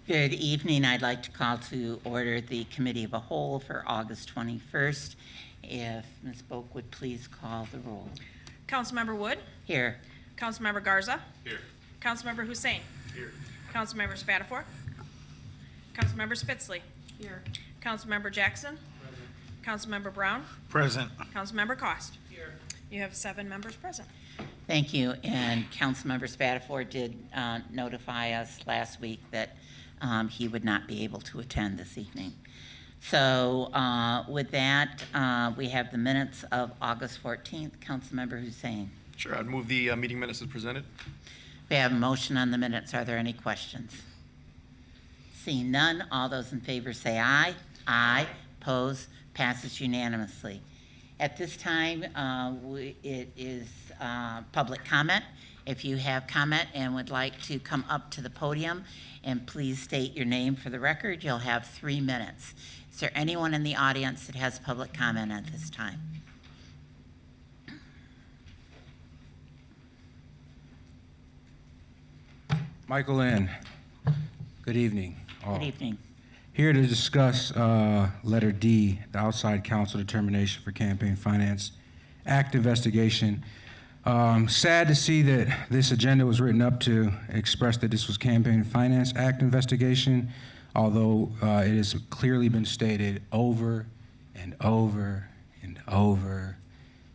Good evening. I'd like to call to order the Committee of a Whole for August 21st. If Ms. Boak would please call the roll. Councilmember Wood, Here. Councilmember Garza, Here. Councilmember Hussein, Here. Councilmember Spatafor, Councilmember Spitzley, Here. Councilmember Jackson, Councilmember Brown, Present. Councilmember Cost. Here. You have 7 members present. Thank you. And Councilmember Spatafor did notify us last week that he would not be able to attend this evening. So with that, we have the minutes of August 14th. Councilmember Hussein. Sure, I'd move the meeting minutes as presented. We have a motion on the minutes. Are there any questions? Seeing none, all those in favor say aye. Aye. Opposed? Passes unanimously. At this time, it is public comment. If you have comment and would like to come up to the podium and please state your name for the record, you'll have 3 minutes. Is there anyone in the audience that has public comment at this time? Michael Lynn, good evening. Good evening. Here to discuss letter D, the outside counsel determination for Campaign Finance Act investigation. Sad to see that this agenda was written up to express that this was Campaign Finance Act investigation, although it has clearly been stated over and over and over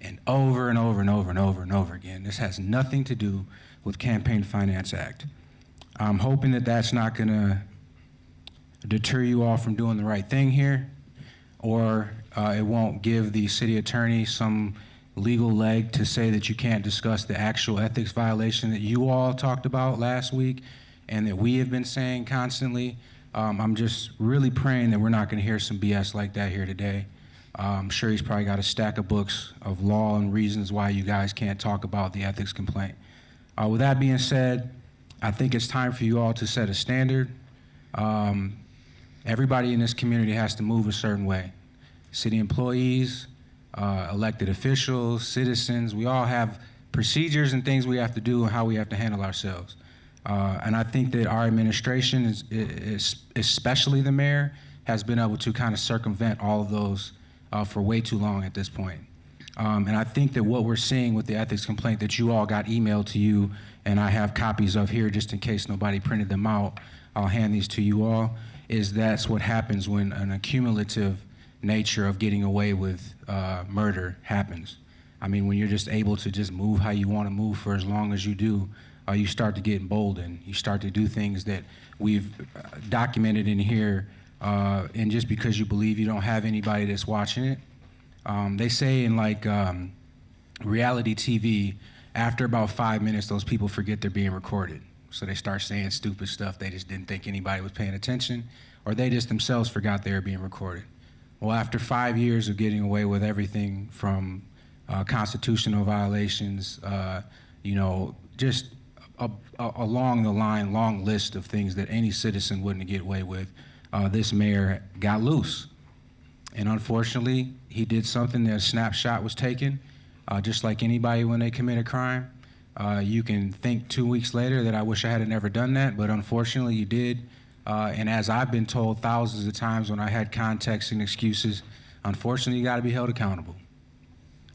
and over and over and over and over and over again. This has nothing to do with Campaign Finance Act. I'm hoping that that's not going to deter you all from doing the right thing here, or it won't give the city attorney some legal leg to say that you can't discuss the actual ethics violation that you all talked about last week and that we have been saying constantly. I'm just really praying that we're not going to hear some BS like that here today. I'm sure he's probably got a stack of books of law and reasons why you guys can't talk about the ethics complaint. With that being said, I think it's time for you all to set a standard. Everybody in this community has to move a certain way. City employees, elected officials, citizens, we all have procedures and things we have to do and how we have to handle ourselves. And I think that our administration, is especially the mayor, has been able to kind of circumvent all of those for way too long at this point. And I think that what we're seeing with the ethics complaint that you all got emailed to you, and I have copies of here just in case nobody printed them out, I'll hand these to you all, is that's what happens when an accumulative nature of getting away with murder happens. I mean, when you're just able to just move how you want to move for as long as you do, you start to get emboldened. You start to do things that we've documented in here, and just because you believe you don't have anybody that's watching it. They say in like reality TV, after about 5 minutes, those people forget they're being recorded. So they start saying stupid stuff. They just didn't think anybody was paying attention, or they just themselves forgot they were being recorded. Well, after 5 years of getting away with everything from constitutional violations, just along the line, long list of things that any citizen wouldn't get away with, this mayor got loose. And unfortunately, he did something that a snapshot was taken, just like anybody when they commit a crime. You can think 2 weeks later that I wish I had never done that, but unfortunately you did. And as I've been told thousands of times when I had context and excuses, unfortunately you gotta be held accountable.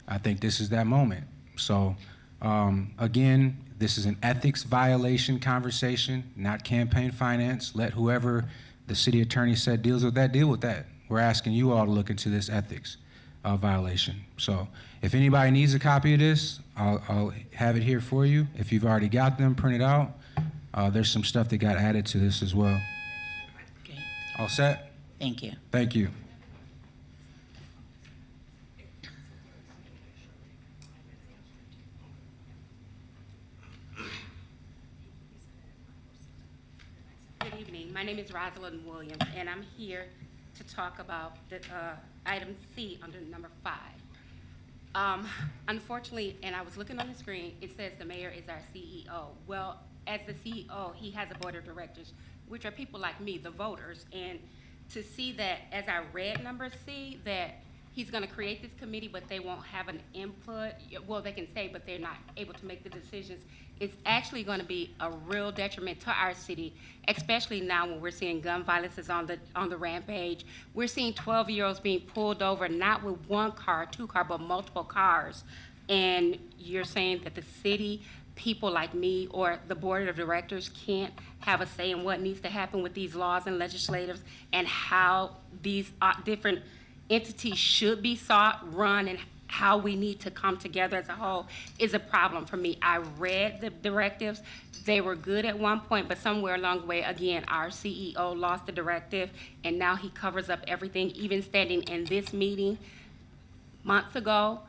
I think this is that moment. So again, this is an ethics violation conversation, not campaign finance. Let whoever the city attorney said deals with that, deal with that. We're asking you all to look into this ethics violation. So if anybody needs a copy of this, I'll have it here for you. If you've already got them, print it out. There's some stuff that got added to this as well. Okay. All set? Thank you. Thank you. Good evening. My name is Rosalind Williams, and I'm here to talk about the item C under number 5. Unfortunately, and I was looking on the screen, it says the mayor is our CEO. Well, as the CEO, he has a board of directors, which are people like me, the voters, and to see that, as I read number C, that He's gonna create this committee, but they won't have an input. Well, they can say, but they're not able to make the decisions. It's actually gonna be a real detriment to our city, especially now when we're seeing gun violence is on the rampage. We're seeing 12-year-olds being pulled over, not with one car, two car, but multiple cars. And you're saying that the city, people like me or the board of directors can't have a say in what needs to happen with these laws and legislatives and how these different entities should be sought, run, and how we need to come together as a whole is a problem for me. I read the directives. They were good at one point, but somewhere along the way, again, our CEO lost the directive, and now he covers up everything. Even standing in this meeting months ago,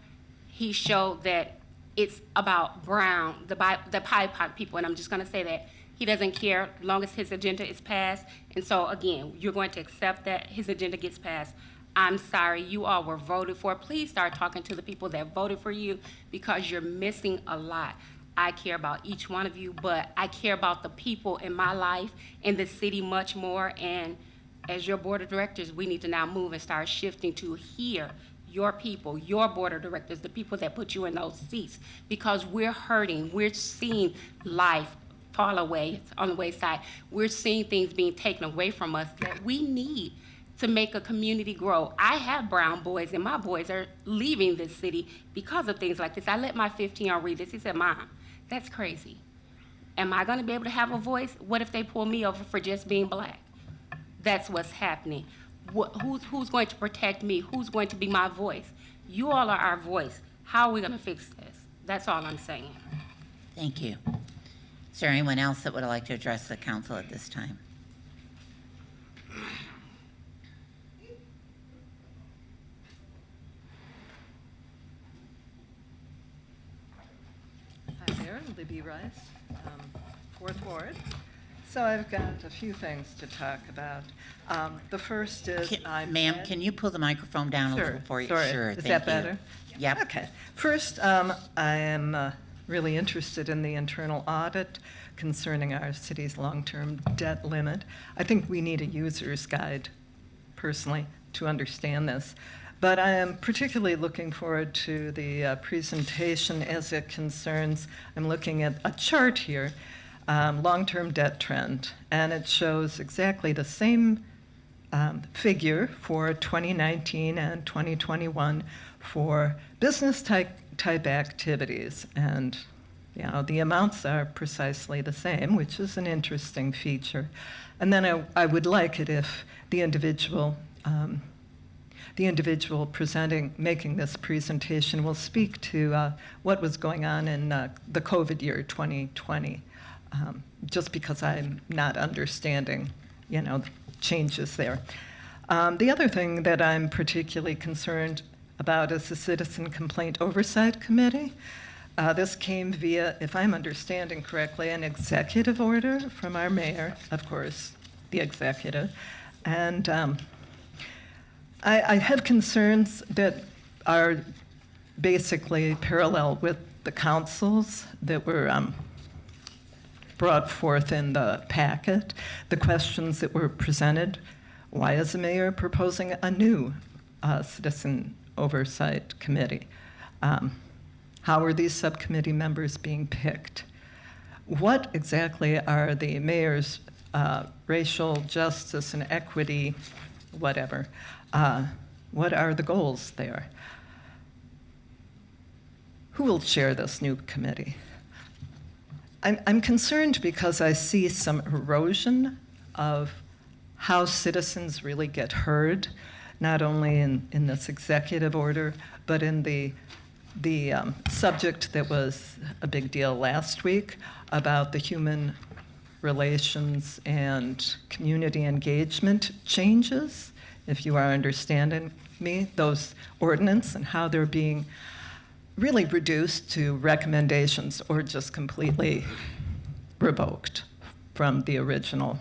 he showed that it's about Brown, the BIPOC people, and I'm just gonna say that. He doesn't care as long as his agenda is passed. And so again, you're going to accept that his agenda gets passed. I'm sorry, you all were voted for. Please start talking to the people that voted for you because you're missing a lot. I care about each one of you, but I care about the people in my life, in the city much more. And as your board of directors, we need to now move and start shifting to hear your people, your board of directors, the people that put you in those seats, because we're hurting. We're seeing life fall away on the wayside. We're seeing things being taken away from us that we need to make a community grow. I have brown boys, and my boys are leaving this city because of things like this. I let my 15-year-old read this. He said, Mom, that's crazy. Am I gonna be able to have a voice? What if they pull me over for just being black? That's what's happening. Who's going to protect me? Who's going to be my voice? You all are our voice. How are we gonna fix this? That's all I'm saying. Thank you. Is there anyone else that would like to address the council at this time? Hi there, Libby Rice, Fourth Ward. So I've got a few things to talk about. The first is Ma'am, can you pull the microphone down a little for you? Sorry. Sure, Is thank that you. better? Yep. Okay. First, I am really interested in the internal audit concerning our city's long-term debt limit. I think we need a user's guide, personally, to understand this. But I am particularly looking forward to the presentation as it concerns, I'm looking at a chart here, long-term debt trend, and it shows exactly the same figure for 2019 and 2021 for business type activities. And the amounts are precisely the same, which is an interesting feature. And then I would like it if the individual making this presentation will speak to what was going on in the COVID year 2020, just because I'm not understanding, changes there. The other thing that I'm particularly concerned about is the Citizen Complaint Oversight Committee. This came via, if I'm understanding correctly, an executive order from our mayor, of course, the executive. And I have concerns that are basically parallel with the councils that were brought forth in the packet, the questions that were presented. Why is the mayor proposing a new Citizen Oversight Committee? How are these subcommittee members being picked? What exactly are the mayor's racial justice and equity, whatever, what are the goals there? Who will chair this new committee? I'm concerned because I see some erosion of how citizens really get heard, not only in this executive order, but in the subject that was a big deal last week about the human relations and community engagement changes, if you are understanding me, those ordinance and how they're being really reduced to recommendations or just completely revoked from the original.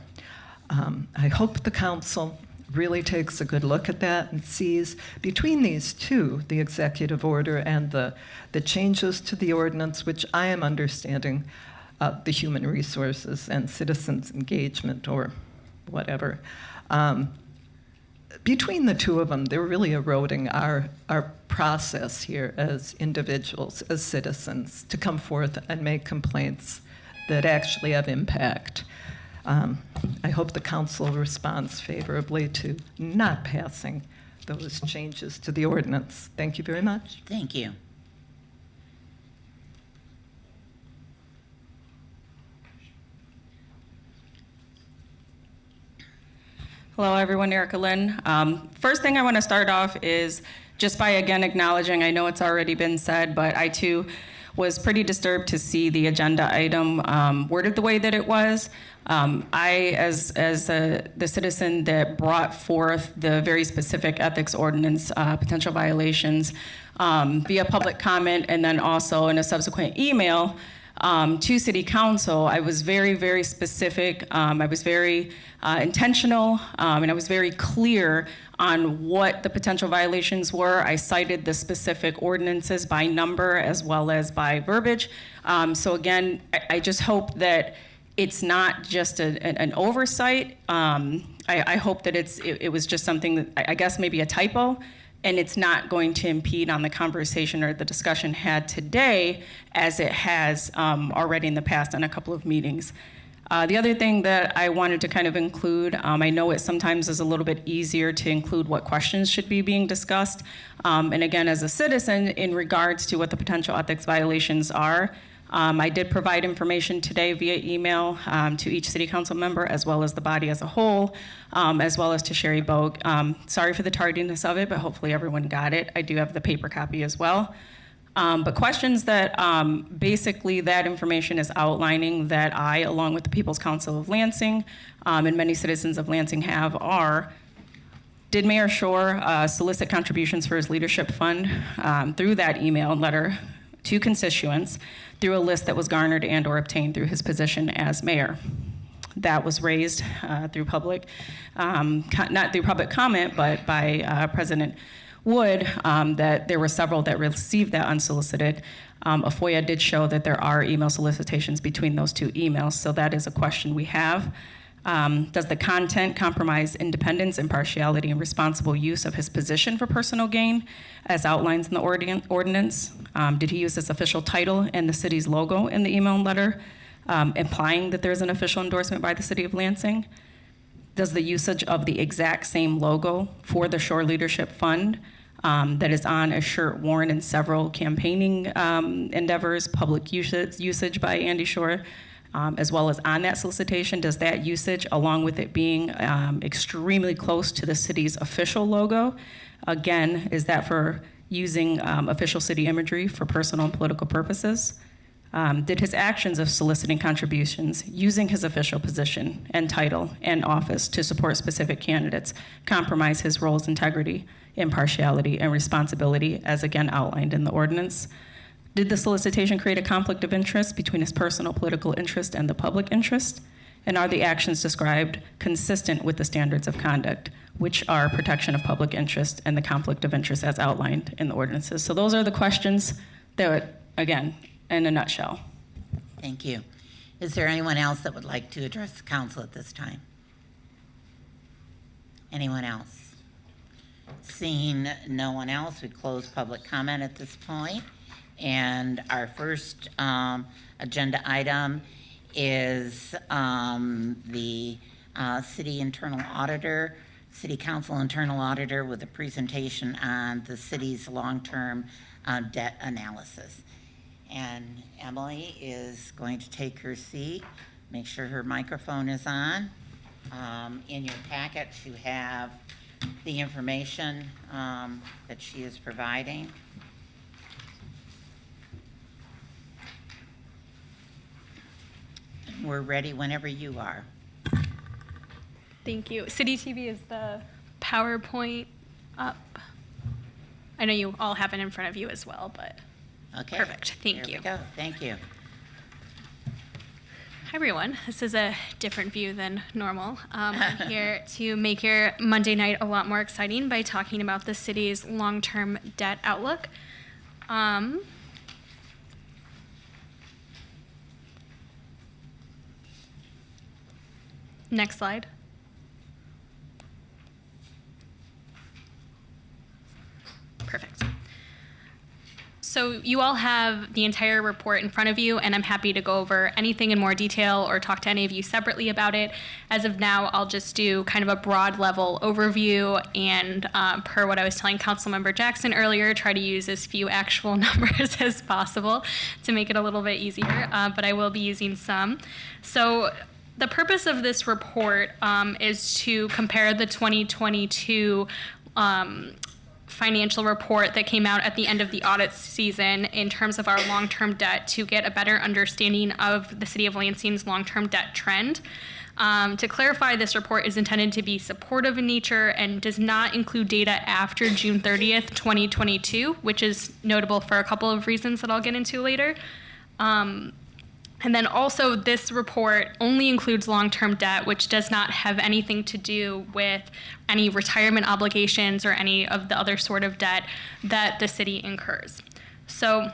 I hope the council really takes a good look at that and sees between these two, the executive order and the changes to the ordinance, which I am understanding the human resources and citizens engagement or whatever. between the two of them, they're really eroding our process here as individuals, as citizens, to come forth and make complaints that actually have impact. I hope the council responds favorably to not passing those changes to the ordinance. Thank you very much. Thank you. Hello, everyone. Erica Lynn. First thing I want to start off is just by again acknowledging, I know it's already been said, but I too was pretty disturbed to see the agenda item worded the way that it was. I, as the citizen that brought forth the very specific ethics ordinance potential violations via public comment and then also in a subsequent email to City Council, I was very, very specific. I was very intentional, and I was very clear on what the potential violations were. I cited the specific ordinances by number as well as by verbiage. So again, I just hope that it's not just an oversight. I hope that it was just something that I guess maybe a typo, and it's not going to impede on the conversation or the discussion had today as it has already in the past on a couple of meetings. The other thing that I wanted to kind of include, I know it sometimes is a little bit easier to include what questions should be being discussed. And again, as a citizen, in regards to what the potential ethics violations are, I did provide information today via email to each city council member as well as the body as a whole, as well as to Sherry Bogue. Sorry for the tardiness of it, but hopefully everyone got it. I do have the paper copy as well. But questions that basically that information is outlining that I, along with the People's Council of Lansing and many citizens of Lansing have are, did Mayor Shore solicit contributions for his leadership fund through that email and letter to constituents through a list that was garnered and or obtained through his position as mayor? That was raised through public, not through public comment, but by President Wood, that there were several that received that unsolicited. A FOIA did show that there are email solicitations between those two emails, so that is a question we have. Does the content compromise independence, impartiality, and responsible use of his position for personal gain, as outlined in the ordinance? Did he use his official title and the city's logo in the email and letter, implying that there's an official endorsement by the city of Lansing? Does the usage of the exact same logo for the Shore Leadership Fund that is on a shirt worn in several campaigning endeavors, public usage by Andy Shore, as well as on that solicitation, does that usage, along with it being extremely close to the city's official logo, again, is that for using official city imagery for personal and political purposes? Did his actions of soliciting contributions, using his official position and title and office to support specific candidates, compromise his role's integrity, impartiality, and responsibility, as again outlined in the ordinance? Did the solicitation create a conflict of interest between his personal political interest and the public interest? And are the actions described consistent with the standards of conduct, which are protection of public interest and the conflict of interest as outlined in the ordinances? So those are the questions that, again, in a nutshell. Thank you. Is there anyone else that would like to address the council at this time? Anyone else? Seeing no one else, we close public comment at this point. And our first agenda item is the city internal auditor, city council internal auditor with a presentation on the city's long-term debt analysis. And Emily is going to take her seat, make sure her microphone is on. In your packet, you have the information that she is providing. We're ready whenever you are. Thank you. City TV, is the PowerPoint up? I know you all have it in front of you as well, but Okay. Perfect. Thank There you. we go. Thank you. hi everyone. This is a different view than normal. I'm here to make your Monday night a lot more exciting by talking about the city's long-term debt outlook. Next slide. Perfect. So you all have the entire report in front of you, and I'm happy to go over anything in more detail or talk to any of you separately about it. As of now, I'll just do kind of a broad level overview, and per what I was telling Councilmember Jackson earlier, try to use as few actual numbers as possible to make it a little bit easier, but I will be using some. So the purpose of this report is to compare the 2022 financial report that came out at the end of the audit season in terms of our long-term debt to get a better understanding of the City of Lansing's long-term debt trend. To clarify, this report is intended to be supportive in nature and does not include data after June 30th, 2022, which is notable for a couple of reasons that I'll get into later. And then also, this report only includes long-term debt, which does not have anything to do with any retirement obligations or any of the other sort of debt that the city incurs. So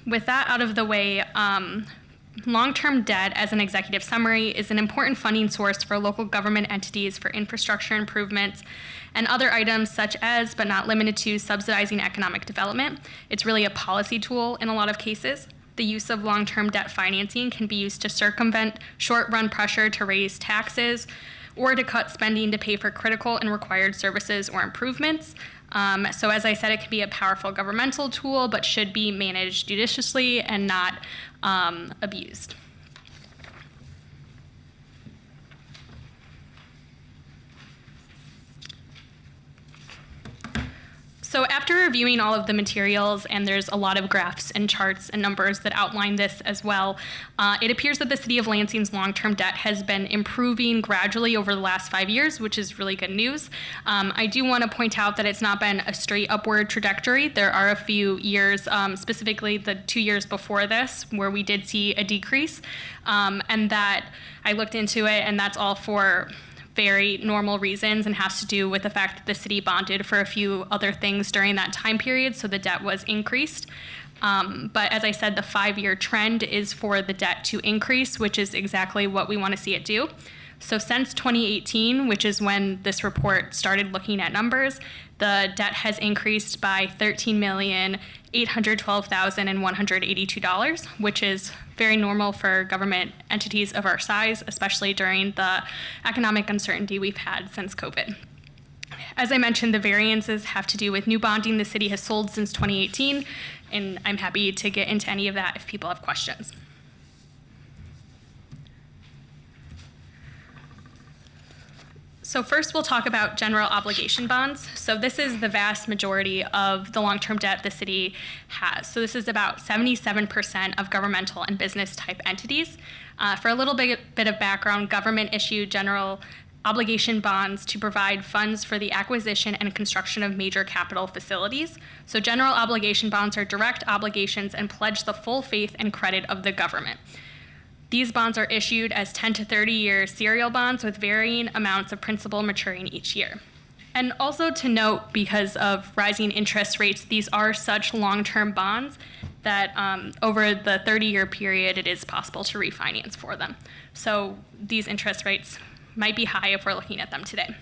with that out of the way, long-term debt, as an executive summary, is an important funding source for local government entities for infrastructure improvements and other items such as, but not limited to, subsidizing economic development. It's really a policy tool in a lot of cases. The use of long-term debt financing can be used to circumvent short-run pressure to raise taxes or to cut spending to pay for critical and required services or improvements. So as I said, it can be a powerful governmental tool, but should be managed judiciously and not abused. So after reviewing all of the materials, and there's a lot of graphs and charts and numbers that outline this as well, it appears that the City of Lansing's long-term debt has been improving gradually over the last 5 years, which is really good news. I do want to point out that it's not been a straight upward trajectory. There are a few years, specifically the 2 years before this, where we did see a decrease, and that I looked into it, and that's all for very normal reasons and has to do with the fact that the city bonded for a few other things during that time period, so the debt was increased. But as I said, the 5-year trend is for the debt to increase, which is exactly what we want to see it do. So since 2018, which is when this report started looking at numbers, the debt has increased by $13,812,182, which is very normal for government entities of our size, especially during the economic uncertainty we've had since COVID. As I mentioned, the variances have to do with new bonding the city has sold since 2018, and I'm happy to get into any of that if people have questions. So first we'll talk about general obligation bonds. So this is the vast majority of the long-term debt the city has. So this is about 77% of governmental and business type entities. For a little bit of background, government issued general obligation bonds to provide funds for the acquisition and construction of major capital facilities. So general obligation bonds are direct obligations and pledge the full faith and credit of the government. These bonds are issued as 10 to 30-year serial bonds with varying amounts of principal maturing each year. And also to note, because of rising interest rates, these are such long-term bonds that over the 30-year period, it is possible to refinance for them. So these interest rates might be high if we're looking at them today.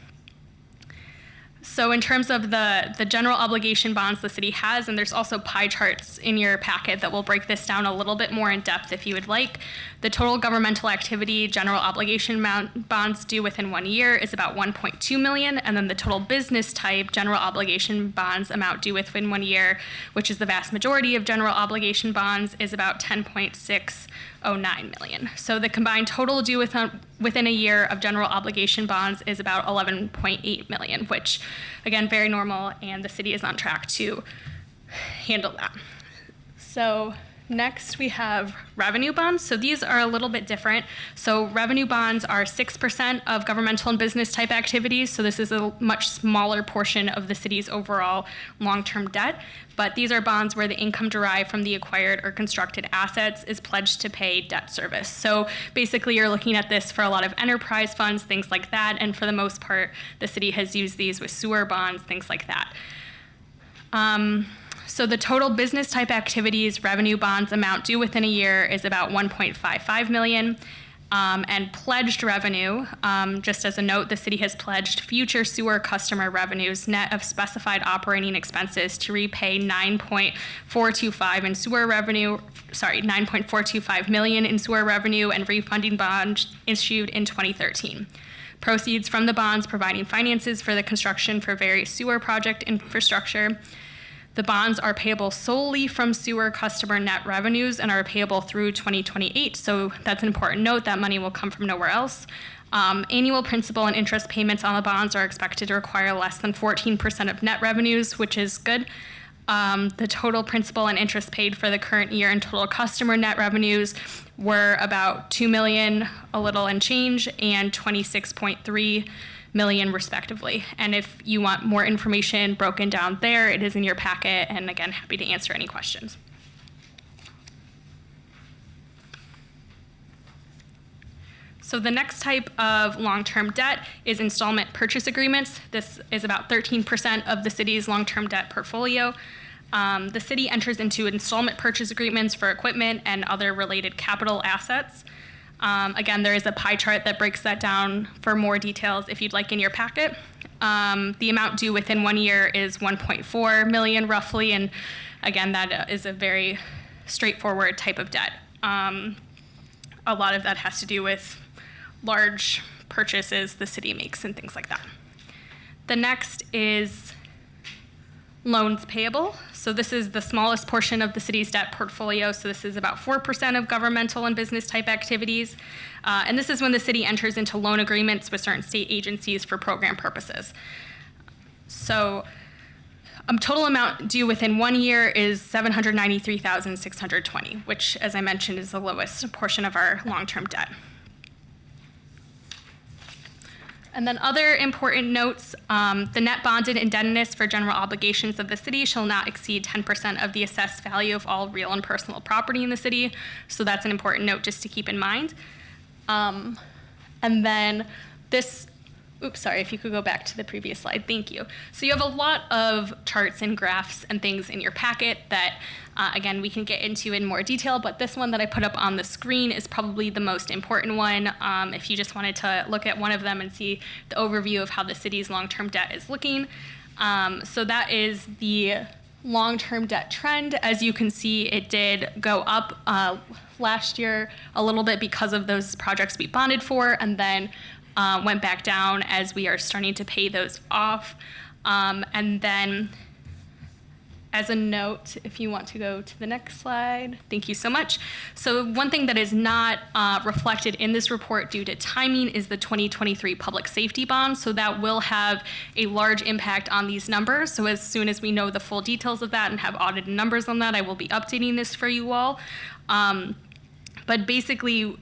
So in terms of the general obligation bonds the city has, and there's also pie charts in your packet that will break this down a little bit more in depth if you would like. The total governmental activity general obligation bonds due within 1 year is about 1.2 million, and then the total business type general obligation bonds amount due within 1 year, which is the vast majority of general obligation bonds, is about 10.609 million. So the combined total due within a year of general obligation bonds is about 11.8 million, which again, very normal, and the city is on track to handle that. So next we have revenue bonds. So these are a little bit different. So revenue bonds are 6% of governmental and business type activities. So this is a much smaller portion of the city's overall long-term debt. But these are bonds where the income derived from the acquired or constructed assets is pledged to pay debt service. So basically you're looking at this for a lot of enterprise funds, things like that. And for the most part, the city has used these with sewer bonds, things like that. So the total business type activities revenue bonds amount due within a year is about 1.55 million. And pledged revenue, just as a note, the city has pledged future sewer customer revenues net of specified operating expenses to repay 9.425 million in sewer revenue and refunding bonds issued in 2013. Proceeds from the bonds providing finances for the construction for various sewer project infrastructure. The bonds are payable solely from sewer customer net revenues and are payable through 2028. So that's an important note. That money will come from nowhere else. Annual principal and interest payments on the bonds are expected to require less than 14% of net revenues, which is good. The total principal and interest paid for the current year and total customer net revenues were about $2 million, a little and change, and 26.3 million respectively. And if you want more information broken down there, it is in your packet, and again, happy to answer any questions. So the next type of long-term debt is installment purchase agreements. This is about 13% of the city's long-term debt portfolio. The city enters into installment purchase agreements for equipment and other related capital assets. Again, there is a pie chart that breaks that down for more details if you'd like in your packet. The amount due within 1 year is 1.4 million roughly, and again, that is a very straightforward type of debt. A lot of that has to do with large purchases the city makes and things like that. The next is loans payable. So this is the smallest portion of the city's debt portfolio. So this is about 4% of governmental and business type activities. And this is when the city enters into loan agreements with certain state agencies for program purposes. So total amount due within 1 year is $793,620, which, as I mentioned, is the lowest portion of our long-term debt. And then other important notes, the net bonded indebtedness for general obligations of the city shall not exceed 10% of the assessed value of all real and personal property in the city. So that's an important note just to keep in mind. And then this, oops, sorry, if you could go back to the previous slide, thank you. So you have a lot of charts and graphs and things in your packet that, again, we can get into in more detail, but this one that I put up on the screen is probably the most important one. If you just wanted to look at one of them and see the overview of how the city's long-term debt is looking. So that is the long-term debt trend. As you can see, it did go up last year a little bit because of those projects we bonded for, and then went back down as we are starting to pay those off. And then as a note, if you want to go to the next slide, thank you so much. So one thing that is not reflected in this report due to timing is the 2023 public safety bond. So that will have a large impact on these numbers. So as soon as we know the full details of that and have audited numbers on that, I will be updating this for you all. But basically,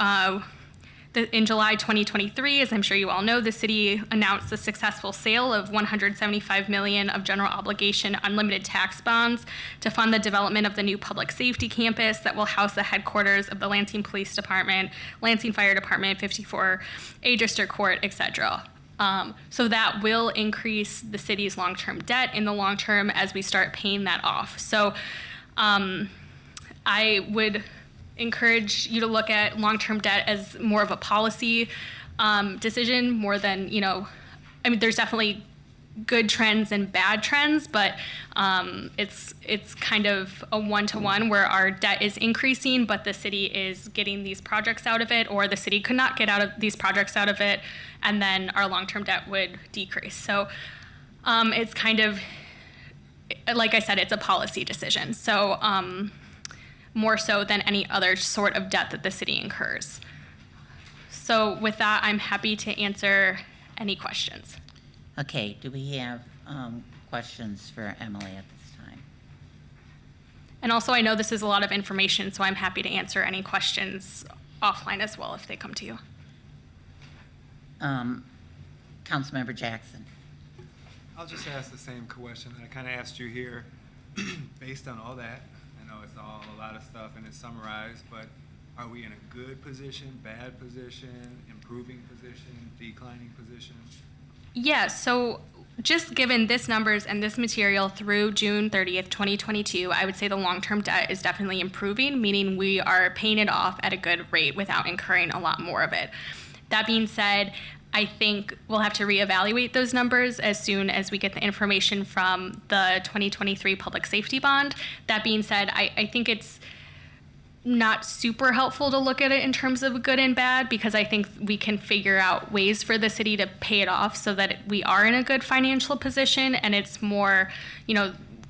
in July 2023, as I'm sure you all know, the city announced the successful sale of $175 million of general obligation unlimited tax bonds to fund the development of the new public safety campus that will house the headquarters of the Lansing Police Department, Lansing Fire Department, 54 A District Court, etc. So that will increase the city's long-term debt in the long term as we start paying that off. So I would encourage you to look at long-term debt as more of a policy decision more than, I mean, there's definitely good trends and bad trends, but it's kind of a one-to-one where our debt is increasing, but the city is getting these projects out of it, or the city could not get out of these projects out of it, and then our long-term debt would decrease. So it's kind of, like I said, it's a policy decision. So more so than any other sort of debt that the city incurs. So with that, I'm happy to answer any questions. Okay, do we have questions for Emily at this time? And also, I know this is a lot of information, so I'm happy to answer any questions offline as well if they come to you. Councilmember Jackson. I'll just ask the same question that I kind of asked you here. Based on all that, I know it's all a lot of stuff and it's summarized, but are we in a good position, bad position, improving position, declining position? Yeah, so just given this numbers and this material through June 30th, 2022, I would say the long-term debt is definitely improving, meaning we are paying it off at a good rate without incurring a lot more of it. That being said, I think we'll have to reevaluate those numbers as soon as we get the information from the 2023 public safety bond. That being said, I think it's not super helpful to look at it in terms of good and bad, because I think we can figure out ways for the city to pay it off so that we are in a good financial position, and it's more,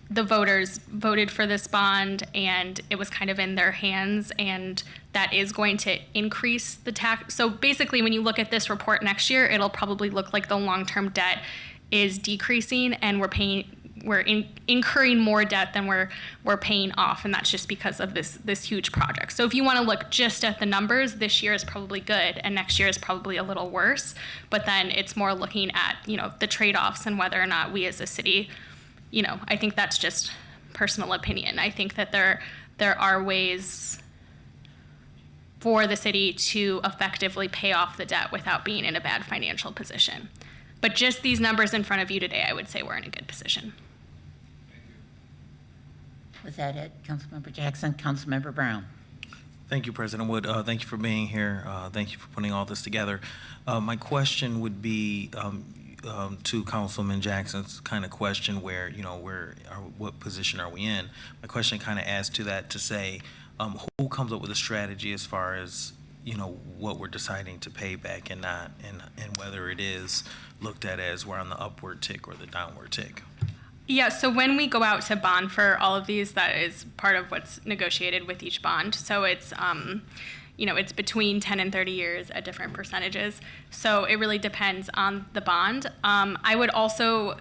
the voters voted for this bond and it was kind of in their hands, and that is going to increase the tax. So basically, when you look at this report next year, it'll probably look like the long-term debt is decreasing and we're incurring more debt than we're paying off, and that's just because of this huge project. So if you want to look just at the numbers, this year is probably good and next year is probably a little worse, but then it's more looking at the trade-offs and whether or not we as a city, I think that's just personal opinion. I think that there are ways for the city to effectively pay off the debt without being in a bad financial position. But just these numbers in front of you today, I would say we're in a good position. Was that it, Councilmember Jackson? Councilmember Brown? Thank you, President Wood. Thank you for being here. Thank you for putting all this together. My question would be to Councilman Jackson's kind of question where, what position are we in? My question kind of adds to that to say, who comes up with a strategy as far as, what we're deciding to pay back and not, and whether it is looked at as we're on the upward tick or the downward tick? Yeah, so when we go out to bond for all of these, that is part of what's negotiated with each bond. So it's, it's between 10 and 30 years at different percentages. So it really depends on the bond. I would also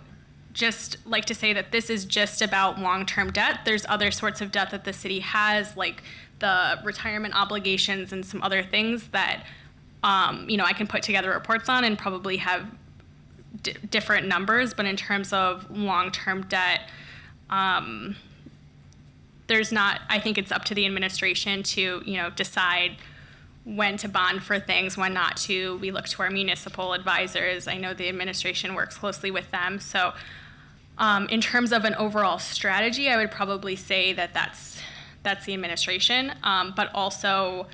just like to say that this is just about long-term debt. There's other sorts of debt that the city has, like the retirement obligations and some other things that, I can put together reports on and probably have different numbers, but in terms of long-term debt, there's not, I think it's up to the administration to, decide when to bond for things, when not to. We look to our municipal advisors. I know the administration works closely with them. So in terms of an overall strategy, I would probably say that that's the administration, but also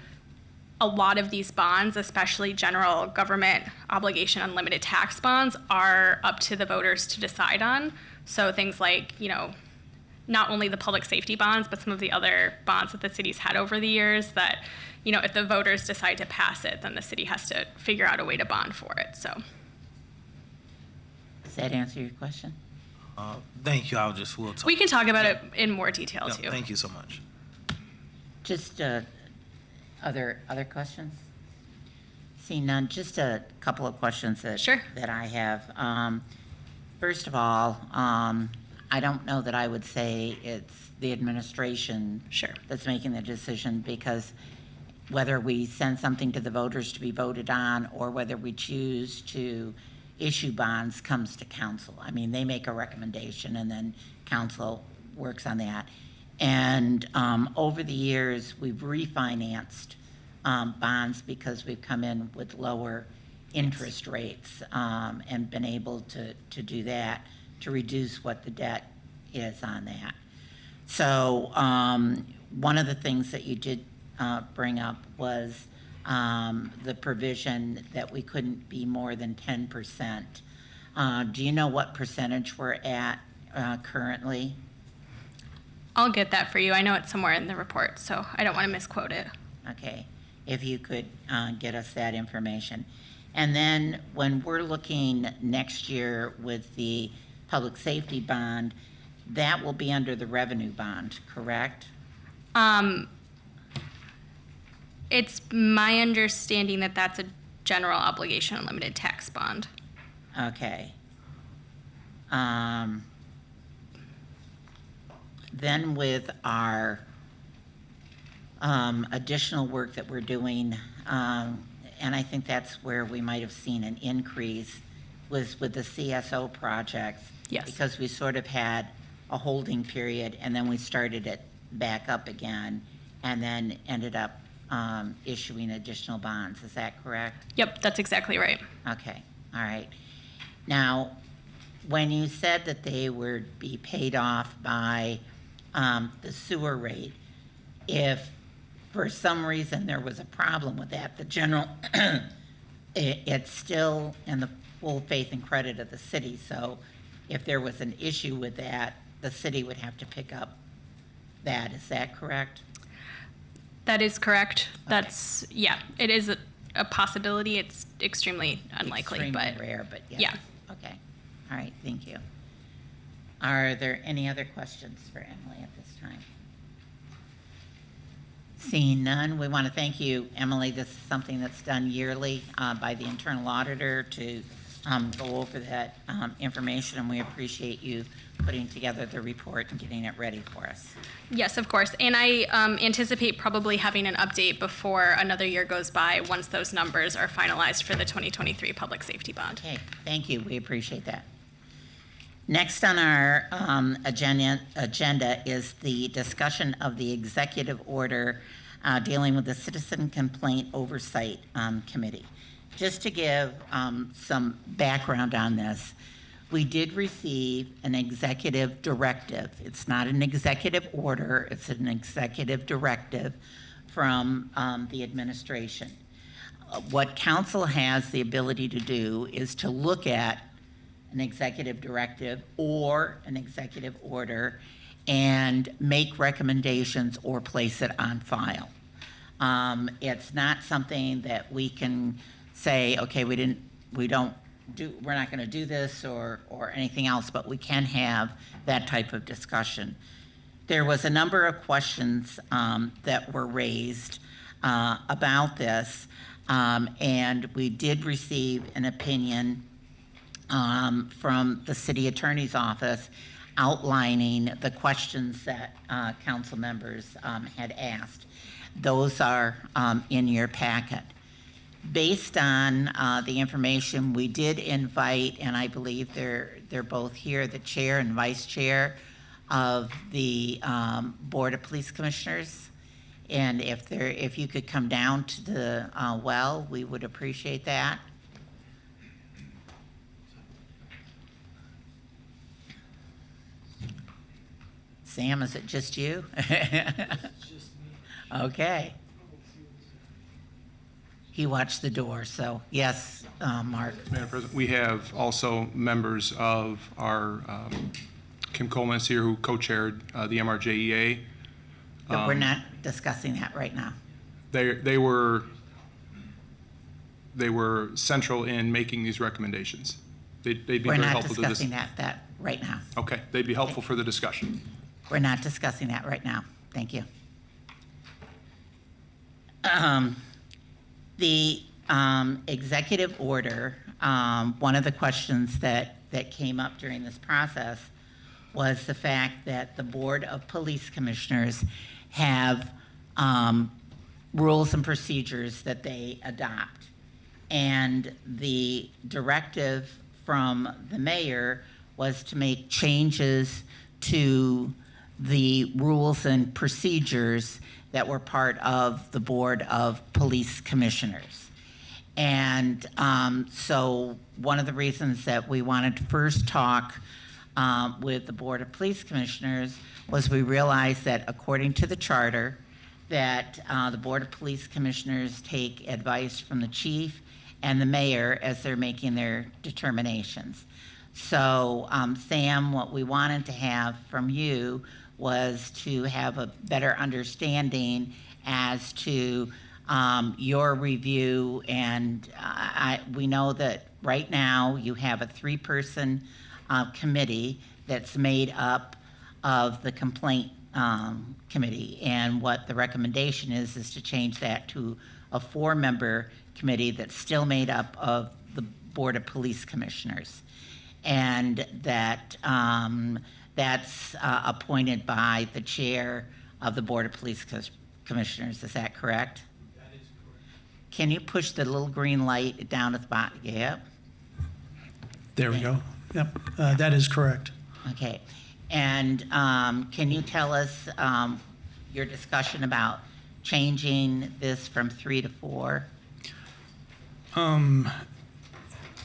a lot of these bonds, especially general government obligation unlimited tax bonds, are up to the voters to decide on. So things like, not only the public safety bonds, but some of the other bonds that the city's had over the years that, if the voters decide to pass it, then the city has to figure out a way to bond for it, so. Does that answer your question? Thank you. We'll talk. We can talk about it in more detail, No, too. thank you so much. Just other questions? Seeing none, just a couple of questions Sure. that I have. First of all, I don't know that I would say it's the administration Sure. that's making the decision, because whether we send something to the voters to be voted on or whether we choose to issue bonds comes to council. I mean, they make a recommendation and then council works on that. And over the years, we've refinanced bonds because we've come in with lower interest rates and been able to do that, to reduce what the debt is on that. So one of the things that you did bring up was the provision that we couldn't be more than 10%. Do you know what percentage we're at currently? I'll get that for you. I know it's somewhere in the report, so I don't want to misquote it. Okay, if you could get us that information. And then when we're looking next year with the public safety bond, that will be under the revenue bond, correct? It's my understanding that that's a general obligation unlimited tax bond. Okay. Then with our additional work that we're doing, and I think that's where we might have seen an increase, was with the CSO projects. Yes. Because we sort of had a holding period, and then we started it back up again, and then ended up issuing additional bonds. Is that correct? Yep, that's exactly right. Okay, all right. Now, when you said that they would be paid off by the sewer rate, if for some reason there was a problem with that, the general, it's still in the full faith and credit of the city. So if there was an issue with that, the city would have to pick up that. Is that correct? That is correct. That's, yeah, it is a possibility. It's extremely unlikely, Extremely but rare, but yes. yeah. Okay. All right, thank you. Are there any other questions for Emily at this time? Seeing none, we want to thank you, Emily. This is something that's done yearly by the internal auditor to go over that information, and we appreciate you putting together the report and getting it ready for us. Yes, of course. And I anticipate probably having an update before another year goes by once those numbers are finalized for the 2023 public safety bond. Okay, thank you. We appreciate that. Next on our agenda is the discussion of the executive order dealing with the Citizen Complaint Oversight Committee. Just to give some background on this, we did receive an executive directive. It's not an executive order, it's an executive directive from the administration. What council has the ability to do is to look at an executive directive or an executive order and make recommendations or place it on file. It's not something that we can say, okay, we're not going to do this or anything else, but we can have that type of discussion. There was a number of questions that were raised about this, and we did receive an opinion from the city attorney's office outlining the questions that council members had asked. Those are in your packet. Based on the information, we did invite, and I believe they're both here, the chair and vice chair of the Board of Police Commissioners. And if you could come down to the well, we would appreciate that. Sam, is it just you? Okay. He watched the door, so yes, Mark. Madam President, we have also members of our, Kim Coleman is here, who co-chaired the MRJEA. But we're not discussing that right now. They were central in making these recommendations. They'd be We're very not helpful to this. discussing that right now. Okay, they'd be helpful for the discussion. We're not discussing that right now. Thank you. The executive order, one of the questions that came up during this process was the fact that the Board of Police Commissioners have rules and procedures that they adopt. And the directive from the mayor was to make changes to the rules and procedures that were part of the Board of Police Commissioners. And so one of the reasons that we wanted to first talk with the Board of Police Commissioners was we realized that according to the charter, that the Board of Police Commissioners take advice from the chief and the mayor as they're making their determinations. So Sam, what we wanted to have from you was to have a better understanding as to your review, and we know that right now you have a 3-person committee that's made up of the complaint committee, and what the recommendation is to change that to a 4-member committee that's still made up of the Board of Police Commissioners, and that that's appointed by the chair of the Board of Police Commissioners. Is that correct? That is correct. Can you push the little green light down at the bottom? Yep. There we go. Yep, that is correct. Okay. And can you tell us your discussion about changing this from 3 to 4?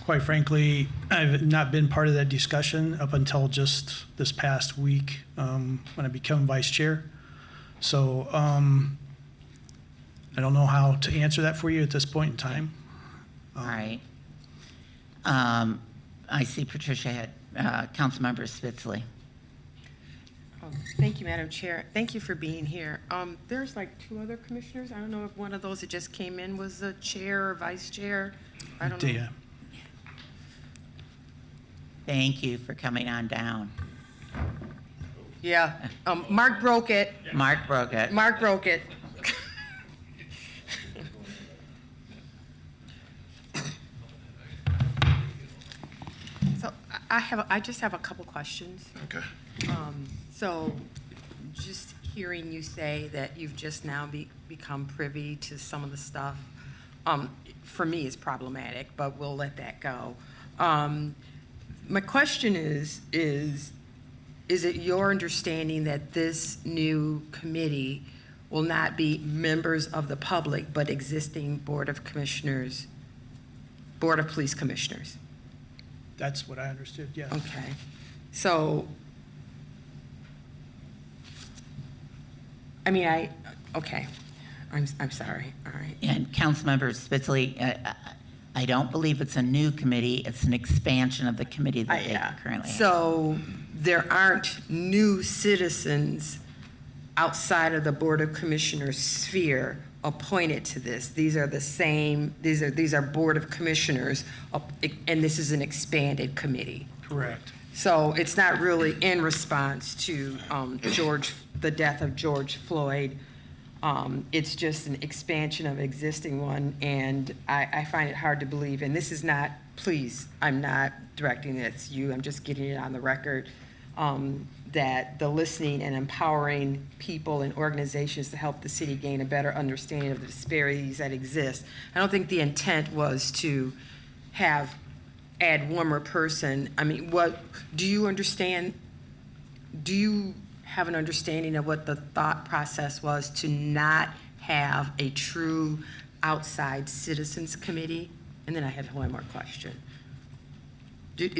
quite frankly, I've not been part of that discussion up until just this past week when I became vice chair. So I don't know how to answer that for you at this point in time. All right. I see Patricia had, Councilmember Spitzley. Thank you, Madam Chair. Thank you for being here. There's like 2 other commissioners. I don't know if one of those that just came in was the chair or vice chair. I don't know. Yeah. Thank you for coming on down. Yeah, Mark broke it. Mark broke it. Mark broke it. So I just have a couple questions. Okay. So just hearing you say that you've just now become privy to some of the stuff, for me is problematic, but we'll let that go. My question is it your understanding that this new committee will not be members of the public, but existing Board of Police Commissioners? That's what I understood, yes. Okay. So, I mean, okay. I'm sorry, all right. And Councilmember Spitzley, I don't believe it's a new committee. It's an expansion of the committee that they currently have. So there aren't new citizens outside of the Board of Commissioners sphere appointed to this. These are the same, these are Board of Commissioners, and this is an expanded committee. Correct. So it's not really in response to the death of George Floyd. It's just an expansion of existing one, and I find it hard to believe, and this is not, please, I'm not directing this to you, I'm just getting it on the record, that the listening and empowering people and organizations to help the city gain a better understanding of the disparities that exist. I don't think the intent was to add one more person. I mean, do you have an understanding of what the thought process was to not have a true outside citizens committee? And then I have one more question. Did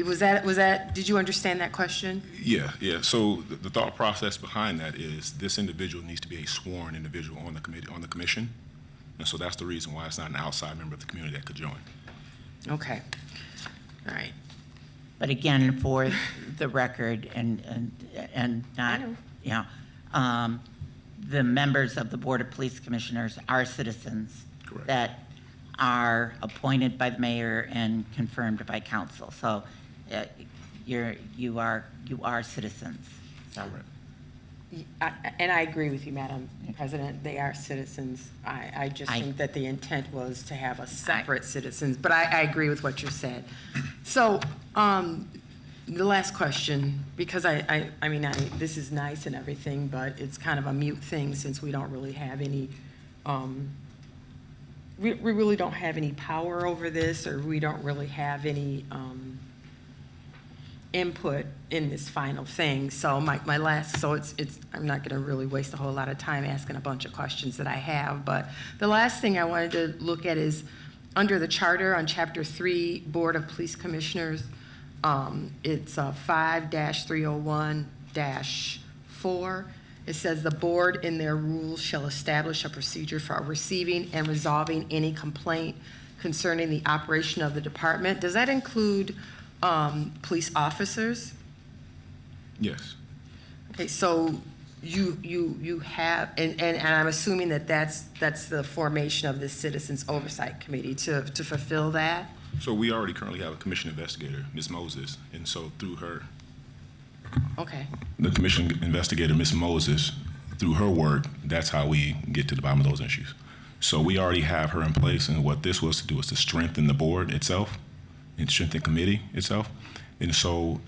you understand that question? Yeah. So the thought process behind that is this individual needs to be a sworn individual on the commission. And so that's the reason why it's not an outside member of the community that could join. Okay. All right. But again, for the record and not, the members of the Board of Police Commissioners are citizens. Correct. That are appointed by the mayor and confirmed by council. So you are citizens. So. Correct. And I agree with you, Madam President. They are citizens. I just think that the intent was to have a separate citizens, but I agree with what you said. So the last question, because I mean, this is nice and everything, but it's kind of a mute thing since we don't really have any, we really don't have any power over this, or we don't really have any input in this final thing. So my last, so it's I'm not going to really waste a whole lot of time asking a bunch of questions that I have, but the last thing I wanted to look at is under the charter on Chapter 3, Board of Police Commissioners, it's 5-301-4. It says the board in their rules shall establish a procedure for receiving and resolving any complaint concerning the operation of the department. Does that include police officers? Yes. Okay, so you have, and I'm assuming that's the formation of the Citizens Oversight Committee to fulfill that? So we already currently have a commission investigator, Ms. Moses, and so through her, Okay. the commission investigator, Ms. Moses, through her work, that's how we get to the bottom of those issues. So we already have her in place, and what this was to do was to strengthen the board itself and strengthen the committee itself. And so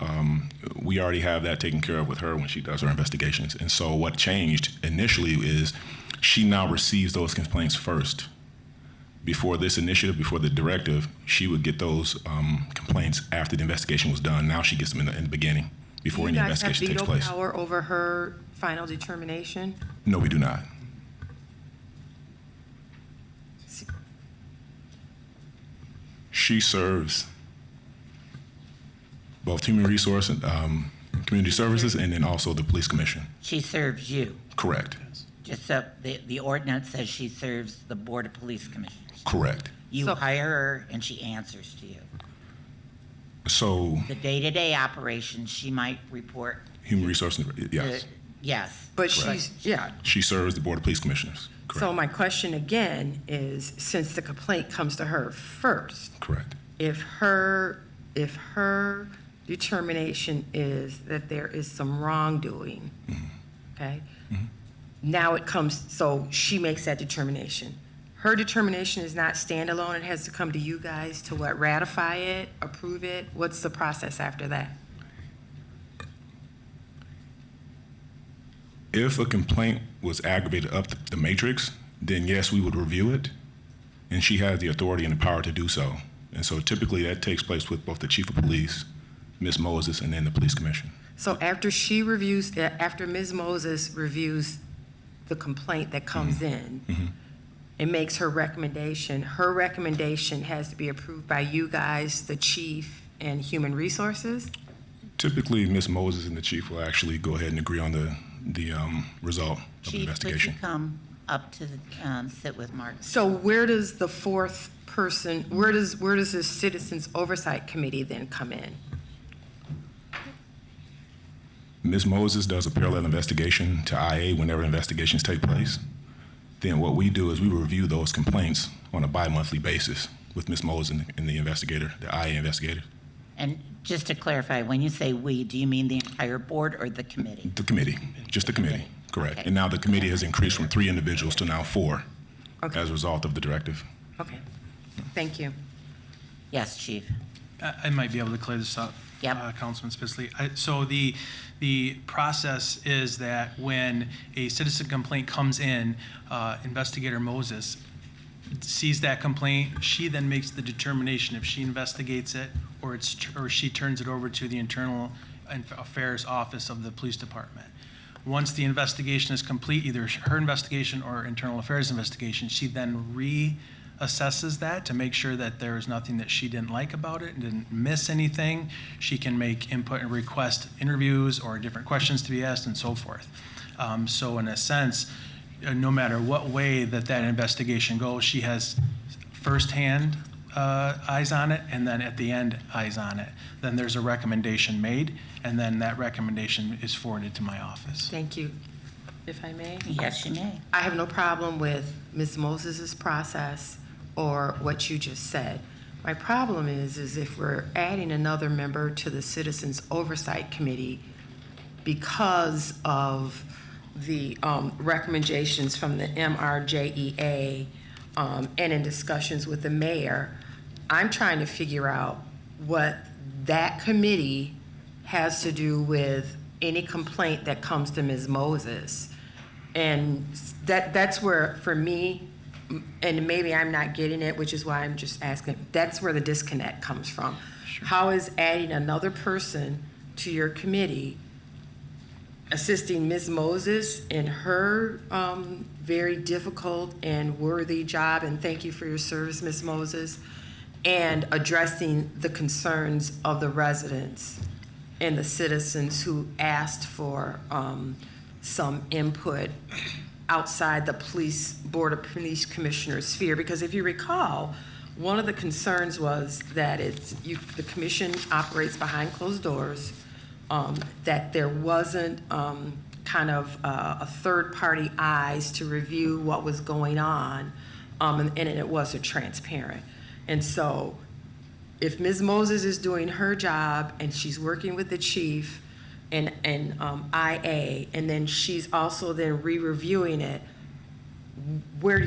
we already have that taken care of with her when she does her investigations. And so what changed initially is she now receives those complaints first. Before this initiative, before the directive, she would get those complaints after the investigation was done. Now she gets them in the beginning, before any investigation takes place. Do you guys have veto power over her final determination? No, we do not. She serves Both Human Resource and Community Services, and then also the Police Commission. She serves you. Correct. Just so the ordinance says she serves the Board of Police Commissioners. Correct. You So- hire her and she answers to you. So The day-to-day operations, she might report. Human Resource, yes. Yes. But Correct. she's, yeah. She serves the Board of Police Commissioners. So Correct. my question again is, since the complaint comes to her first, Correct. if her determination is that there is some wrongdoing, okay? Now it comes, so she makes that determination. Her determination is not standalone, it has to come to you guys to what, ratify it, approve it? What's the process after that? If a complaint was aggravated up the matrix, then yes, we would review it, and she has the authority and the power to do so. And so typically that takes place with both the Chief of Police, Ms. Moses, and then the Police Commission. So after after Ms. Moses reviews the complaint that comes in, and makes her recommendation has to be approved by you guys, the chief, and Human Resources? Typically, Ms. Moses and the Chief will actually go ahead and agree on the result of the Chief, could you investigation. come up to sit with Mark? So where does the fourth person, where does this Citizens Oversight Committee then come in? Ms. Moses does a parallel investigation to IA whenever investigations take place. Then what we do is we review those complaints on a bi-monthly basis with Ms. Moses and the investigator, the IA investigator. And just to clarify, when you say "we," do you mean the entire board or the committee? The committee, just the committee, correct. Okay. And now the committee has increased from 3 individuals to now 4 Okay. as a result of the directive. Okay, thank you. Yes, Chief. I might be able to clear this up. Yep. Councilman Spitzley. So the process is that when a citizen complaint comes in, Investigator Moses sees that complaint. She then makes the determination if she investigates it or she turns it over to the Internal Affairs Office of the Police Department. Once the investigation is complete, either her investigation or Internal Affairs investigation, she then reassesses that to make sure that there is nothing that she didn't like about it and didn't miss anything. She can make input and request interviews or different questions to be asked and so forth. So in a sense, no matter what way that investigation goes, she has firsthand eyes on it, and then at the end, eyes on it. Then there's a recommendation made, and then that recommendation is forwarded to my office. Thank you. If I may? Yes, you may. I have no problem with Ms. Moses's process or what you just said. My problem is if we're adding another member to the Citizens Oversight Committee because of the recommendations from the MRJEA and in discussions with the mayor, I'm trying to figure out what that committee has to do with any complaint that comes to Ms. Moses. And that's where, for me, and maybe I'm not getting it, which is why I'm just asking, that's where the disconnect comes from. Sure. How is adding another person to your committee assisting Ms. Moses in her very difficult and worthy job, and thank you for your service, Ms. Moses, and addressing the concerns of the residents and the citizens who asked for some input outside the Board of Police Commissioners sphere? Because if you recall, one of the concerns was that the commission operates behind closed doors, that there wasn't kind of a third-party eyes to review what was going on, and it wasn't transparent. And so if Ms. Moses is doing her job and she's working with the chief and IA, and then she's also then re-reviewing it, where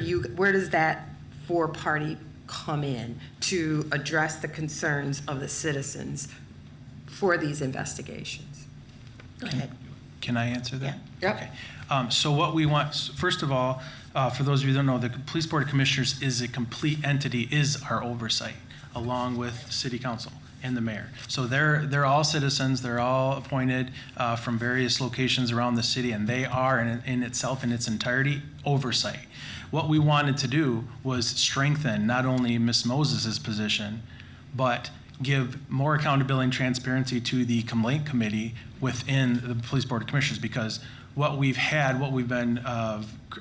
does that four-party come in to address the concerns of the citizens for these investigations? Go ahead. Can I answer that? Yeah. Yep. Okay. So what we want, first of all, for those of you who don't know, the Police Board of Commissioners is a complete entity, is our oversight, along with City Council and the mayor. So they're all citizens, they're all appointed from various locations around the city, and they are in itself, in its entirety, oversight. What we wanted to do was strengthen not only Ms. Moses's position, but give more accountability and transparency to the complaint committee within the Police Board of Commissioners, because what we've been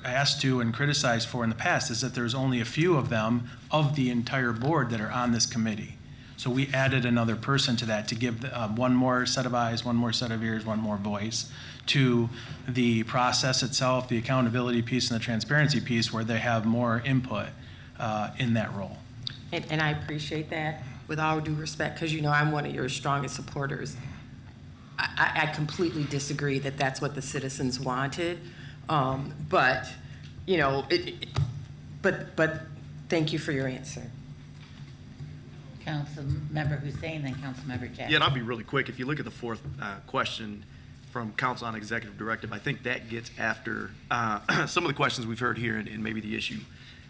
asked to and criticized for in the past is that there's only a few of them of the entire board that are on this committee. So we added another person to that to give one more set of eyes, one more set of ears, one more voice to the process itself, the accountability piece and the transparency piece, where they have more input in that role. And I appreciate that, with all due respect, because I'm one of your strongest supporters. I completely disagree that that's what the citizens wanted, but thank you for your answer. Councilmember Hussein, then Councilmember Jackson. Yeah, and I'll be really quick. If you look at the fourth question from Council on Executive Directive, I think that gets after some of the questions we've heard here and maybe the issue.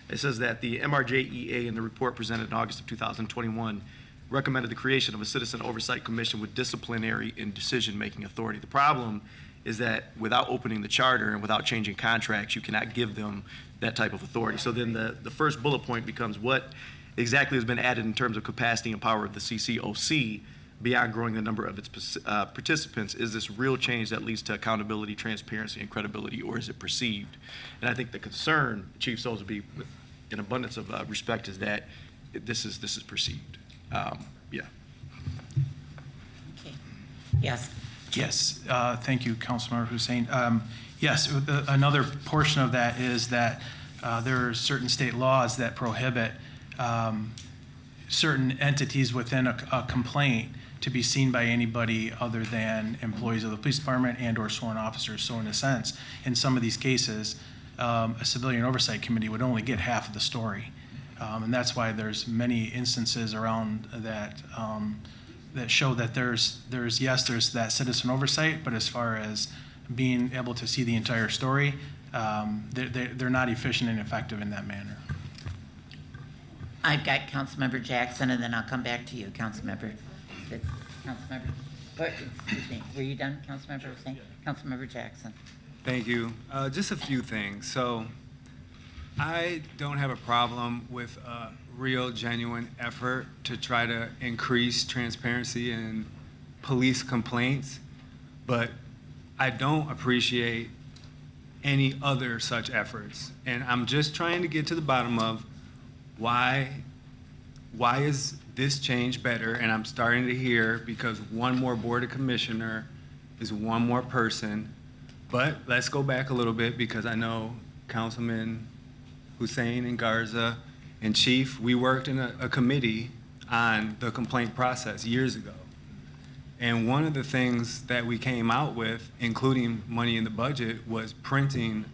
It says that the MRJEA in the report presented in August of 2021 recommended the creation of a Citizen Oversight Commission with disciplinary and decision-making authority. The problem is that without opening the charter and without changing contracts, you cannot give them that type of authority. So then the first bullet point becomes what exactly has been added in terms of capacity and power of the CCOC beyond growing the number of its participants. Is this real change that leads to accountability, transparency, and credibility, or is it perceived? And I think the concern, Chief Soulsby, with an abundance of respect, is that this is perceived. Yeah. Okay. Yes. Yes, thank you, Councilmember Hussein. Yes, another portion of that is that there are certain state laws that prohibit certain entities within a complaint to be seen by anybody other than employees of the police department and or sworn officers. So in a sense, in some of these cases, a civilian oversight committee would only get half of the story. And that's why there's many instances around that that show that there's that citizen oversight, but as far as being able to see the entire story, they're not efficient and effective in that manner. I've got Councilmember Jackson, and then I'll come back to you, Councilmember. Excuse me, were you done, Councilmember Hussein? Councilmember Jackson. Thank you. Just a few things. So I don't have a problem with a real, genuine effort to try to increase transparency in police complaints, but I don't appreciate any other such efforts. And I'm just trying to get to the bottom of why is this change better? And I'm starting to hear because one more board of commissioner is one more person. But let's go back a little bit, because I know Councilman Hussein and Garza and Chief, we worked in a committee on the complaint process years ago. And one of the things that we came out with, including money in the budget, was printing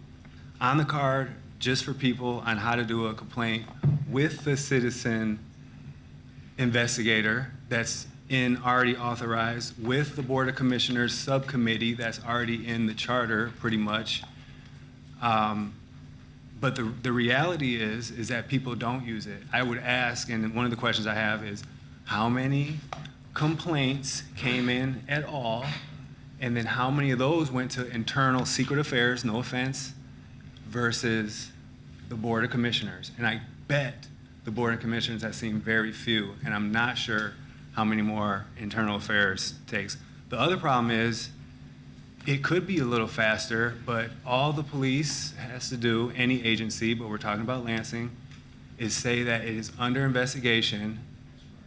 on the card just for people on how to do a complaint with the citizen investigator that's already authorized, with the Board of Commissioners subcommittee that's already in the charter pretty much. But the reality is that people don't use it. I would ask, and one of the questions I have is, how many complaints came in at all? And then how many of those went to internal secret affairs, no offense, versus the Board of Commissioners? And I bet the Board of Commissioners has seen very few, and I'm not sure how many more internal affairs takes. The other problem is, it could be a little faster, but all the police has to do, any agency, but we're talking about Lansing, is say that it is under investigation,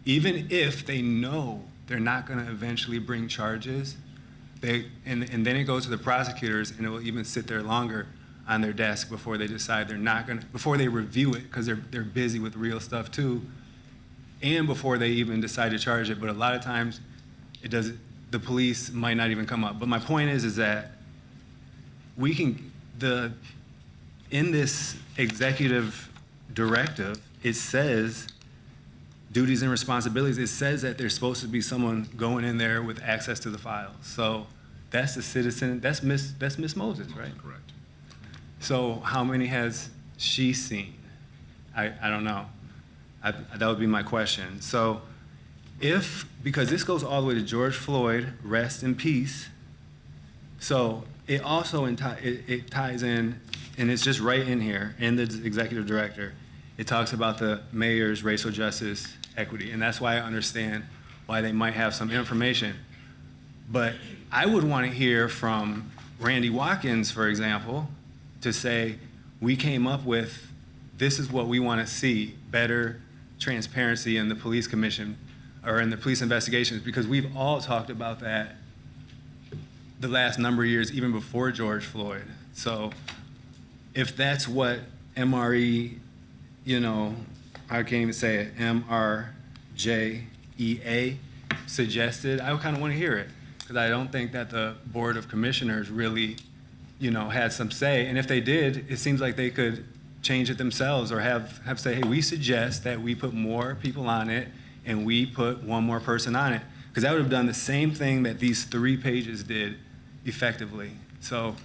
even if they know they're not going to eventually bring charges. And then it goes to the prosecutors, and it will even sit there longer on their desk before they decide they're not going to, before they review it, because they're busy with real stuff too, and before they even decide to charge it. But a lot of times, the police might not even come up. But my point is that we can, in this executive directive, it says duties and responsibilities. It says that there's supposed to be someone going in there with access to the files. So that's the citizen, that's Miss Moses, right? Correct. So how many has she seen? I don't know. That would be my question. So because this goes all the way to George Floyd, rest in peace. So it also it ties in, and it's just right in here in the executive director. It talks about the mayor's racial justice equity. And that's why I understand why they might have some information. But I would want to hear from Randy Watkins, for example, to say, we came up with, this is what we want to see, better transparency in the police commission or in the police investigations, because we've all talked about that the last number of years, even before George Floyd. So if that's what MRE, you know, I can't even say it, MRJEA suggested, I kind of want to hear it, because I don't think that the Board of Commissioners really, you know, had some say. And if they did, it seems like they could change it themselves or have say, hey, we suggest that we put more people on it and we put one more person on it. Because that would have done the same thing that these 3 pages did effectively. So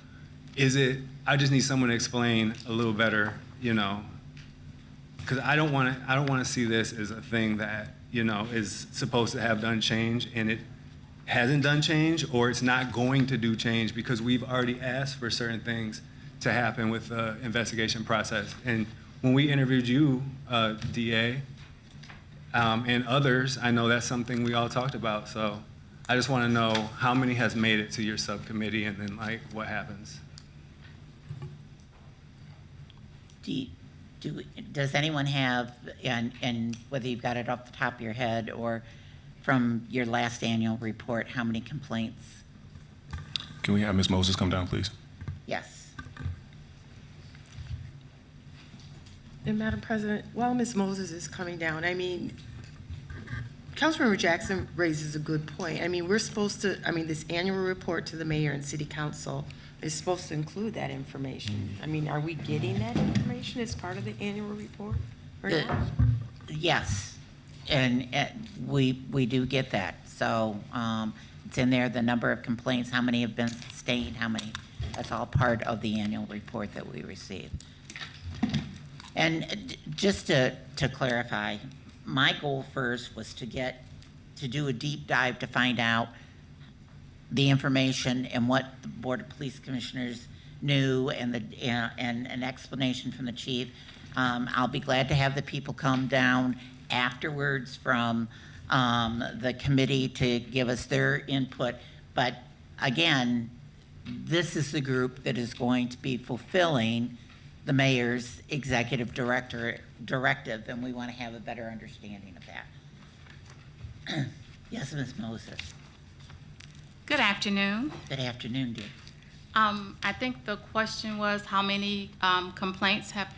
I just need someone to explain a little better, you know, because I don't want to see this as a thing that, you know, is supposed to have done change and it hasn't done change, or it's not going to do change because we've already asked for certain things to happen with the investigation process. And when we interviewed you, DA, and others, I know that's something we all talked about. So I just want to know how many has made it to your subcommittee, and then like what happens. Does anyone have, and whether you've got it off the top of your head or from your last annual report, how many complaints? Can we have Ms. Moses come down, please? Yes. And Madam President, while Ms. Moses is coming down, I mean, Councilmember Jackson raises a good point. I mean, we're supposed to, I mean, this annual report to the mayor and city council is supposed to include that information. I mean, are we getting that information as part of the annual report or not? Yes, and we do get that. So it's in there, the number of complaints, how many have been sustained, how many, that's all part of the annual report that we receive. And just to clarify, my goal first was to do a deep dive to find out the information and what the Board of Police Commissioners knew and an explanation from the chief. I'll be glad to have the people come down afterwards from the committee to give us their input. But again, this is the group that is going to be fulfilling the mayor's executive directive, and we want to have a better understanding of that. Yes, Ms. Moses. Good afternoon. Good afternoon, dear. I think the question was how many complaints have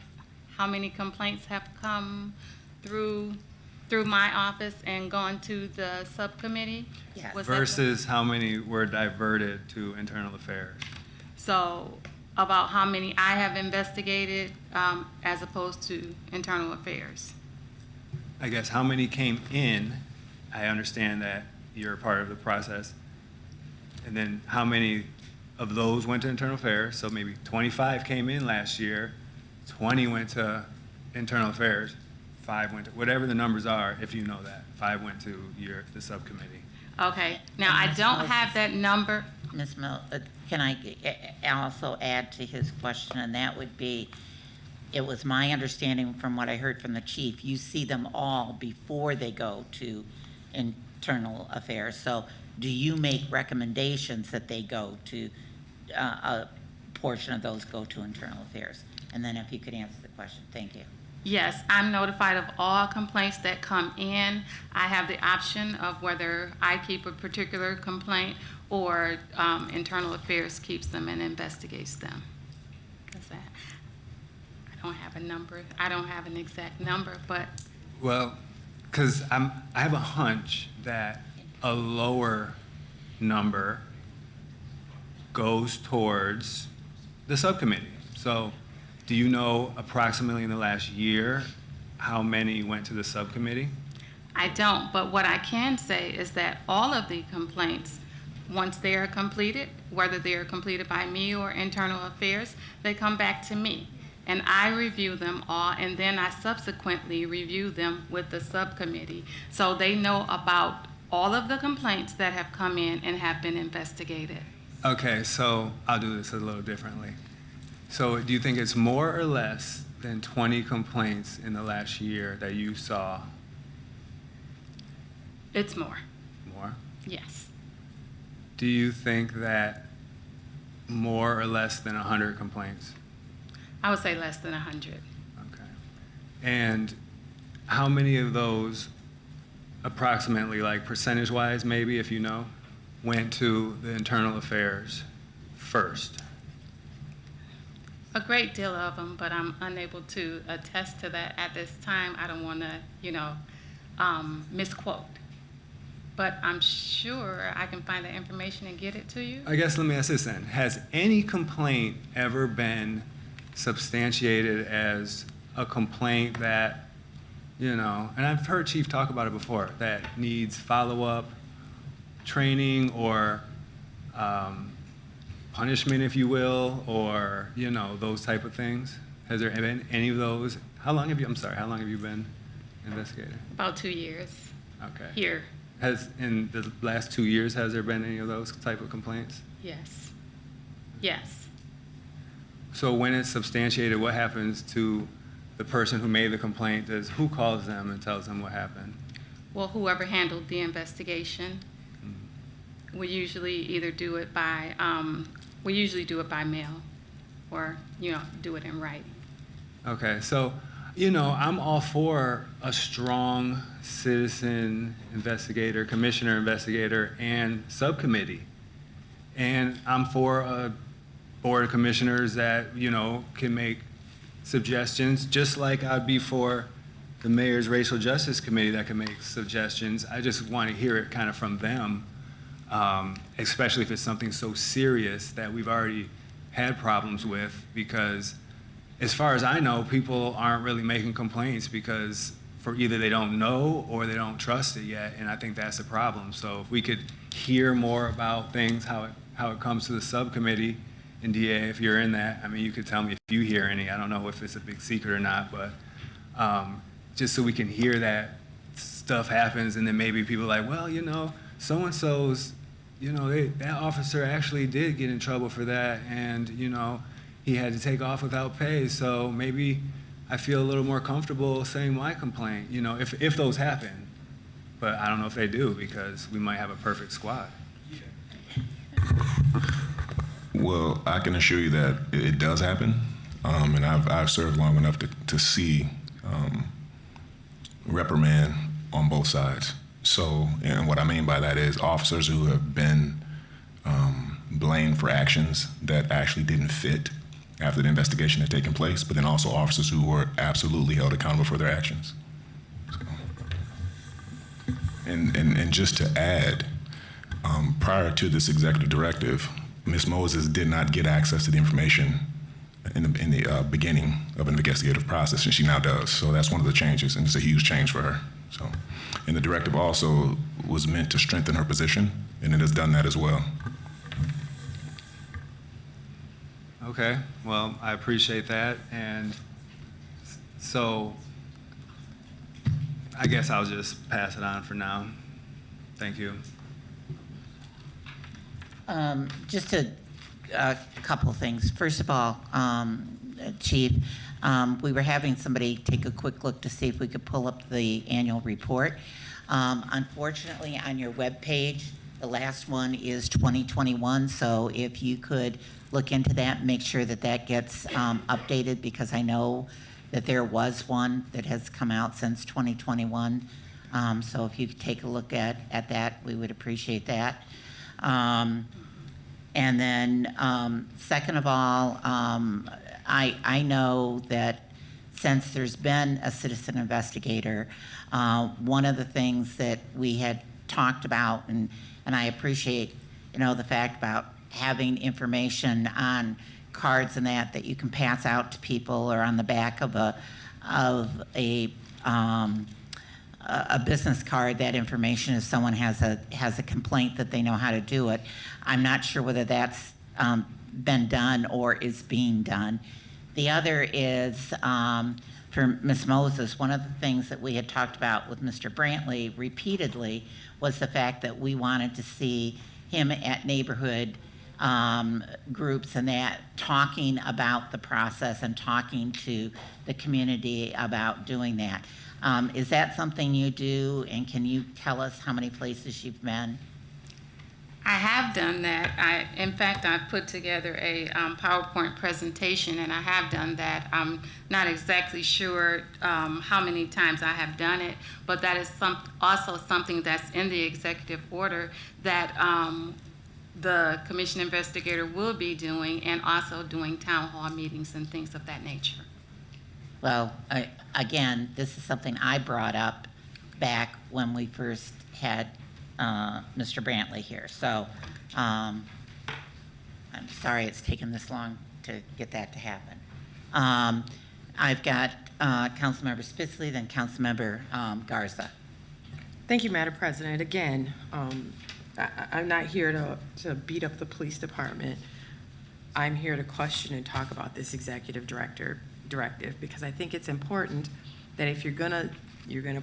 come through my office and gone to the subcommittee? Yes. Was that Versus how many were diverted to internal affairs? so about how many I have investigated as opposed to internal affairs? I guess how many came in? I understand that you're a part of the process. And then how many of those went to internal affairs? So maybe 25 came in last year, 20 went to internal affairs, 5 went to, whatever the numbers are, if you know that, 5 went to the subcommittee. Okay, now I don't have that number. Ms. Can I also add to his question, and that would be, it was my understanding from what I heard from the chief, you see them all before they go to internal affairs. So do you make recommendations that they go to, a portion of those go to internal affairs? And then if you could answer the question, thank you. Yes, I'm notified of all complaints that come in. I have the option of whether I keep a particular complaint or internal affairs keeps them and investigates them. That's that. I don't have a number. I don't have an exact number, but Well, because I have a hunch that a lower number goes towards the subcommittee. So do you know approximately in the last year how many went to the subcommittee? I don't. But what I can say is that all of the complaints, once they are completed, whether they are completed by me or internal affairs, they come back to me. And I review them all, and then I subsequently review them with the subcommittee. So they know about all of the complaints that have come in and have been investigated. Okay, so I'll do this a little differently. So do you think it's more or less than 20 complaints in the last year that you saw It's more, More? yes. Do you think that more or less than 100 complaints? I would say less than 100. Okay. And how many of those, approximately, like percentage-wise, maybe, if you know, went to the internal affairs first? A great deal of them, but I'm unable to attest to that at this time. I don't want to, misquote. But I'm sure I can find the information and get it to you. I guess let me ask this then. Has any complaint ever been substantiated as a complaint that, and I've heard Chief talk about it before, that needs follow-up training or punishment, if you will, or, those type of things? Has there been any of those? How long have you been investigator? About 2 years Okay. here. In the last 2 years, has there been any of those type of complaints? Yes. Yes. So when it's substantiated, what happens to the person who made the complaint? Who calls them and tells them what happened? Well, whoever handled the investigation, we usually either do it by, mail or, do it in writing. Okay, so, I'm all for a strong citizen investigator, commissioner investigator, and subcommittee. And I'm for a board of commissioners that, can make suggestions, just like I'd be for the mayor's racial justice committee that can make suggestions. I just want to hear it kind of from them, especially if it's something so serious that we've already had problems with, because as far as I know, people aren't really making complaints because for either they don't know or they don't trust it yet, and I think that's a problem. So if we could hear more about things, how it comes to the subcommittee, and DA, if you're in that, I mean, you could tell me if you hear any. I don't know if it's a big secret or not, but just so we can hear that stuff happens, and then maybe people are like, well, so-and-so's, that officer actually did get in trouble for that, and, he had to take off without pay, so maybe I feel a little more comfortable saying my complaint, if those happen. But I don't know if they do, because we might have a perfect squad. Well, I can assure you that it does happen, and I've served long enough to see reprimand on both sides. So, and what I mean by that is officers who have been blamed for actions that actually didn't fit after the investigation had taken place, but then also officers who were absolutely held accountable for their actions. So, and just to add, prior to this executive directive, Ms. Moses did not get access to the information in the beginning of an investigative process, and she now does. So that's one of the changes, and it's a huge change for her. So, and the directive also was meant to strengthen her position, and it has done that as well. Okay, well, I appreciate that, and so I guess I'll just pass it on for now. Thank you. Just a couple things. First of all, Chief, we were having somebody take a quick look to see if we could pull up the annual report. Unfortunately, on your webpage, the last one is 2021, so if you could look into that and make sure that that gets updated, because I know that there was one that has come out since 2021. So if you could take a look at that, we would appreciate that. And then, second of all, I know that since there's been a citizen investigator, one of the things that we had talked about, and I appreciate, the fact about having information on cards and that you can pass out to people, or on the back of a business card, that information, if someone has a complaint, that they know how to do it. I'm not sure whether that's been done or is being done. The other is, for Ms. Moses, one of the things that we had talked about with Mr. Brantley repeatedly was the fact that we wanted to see him at neighborhood groups and that, talking about the process and talking to the community about doing that. Is that something you do, and can you tell us how many places you've been? I have done that. In fact, I put together a PowerPoint presentation, and I have done that. I'm not exactly sure how many times I have done it, but that is also something that's in the executive order that the commission investigator will be doing, and also doing town hall meetings and things of that nature. Well, again, this is something I brought up back when we first had Mr. Brantley here. So I'm sorry it's taken this long to get that to happen. I've got Councilmember Spitzley, then Councilmember Garza. Thank you, Madam President. Again, I'm not here to beat up the police department. I'm here to question and talk about this executive directive, because I think it's important that if you're gonna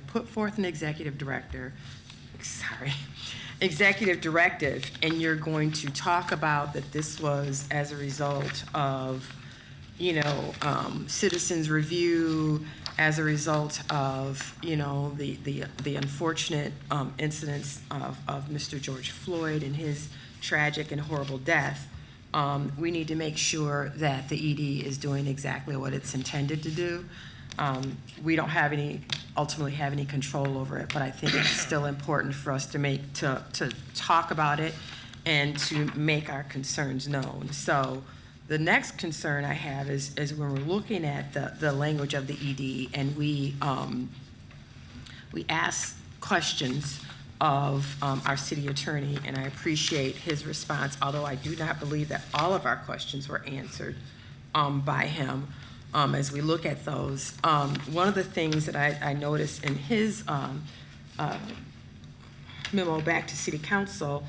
put forth an executive directive, and you're going to talk about that this was as a result of, citizens review, as a result of, the unfortunate incidents of Mr. George Floyd and his tragic and horrible death, we need to make sure that the ED is doing exactly what it's intended to do. We don't ultimately have any control over it, but I think it's still important for us to talk about it and to make our concerns known. So the next concern I have is when we're looking at the language of the ED, and we ask questions of our city attorney, and I appreciate his response, although I do not believe that all of our questions were answered by him. As we look at those, one of the things that I noticed in his memo back to City Council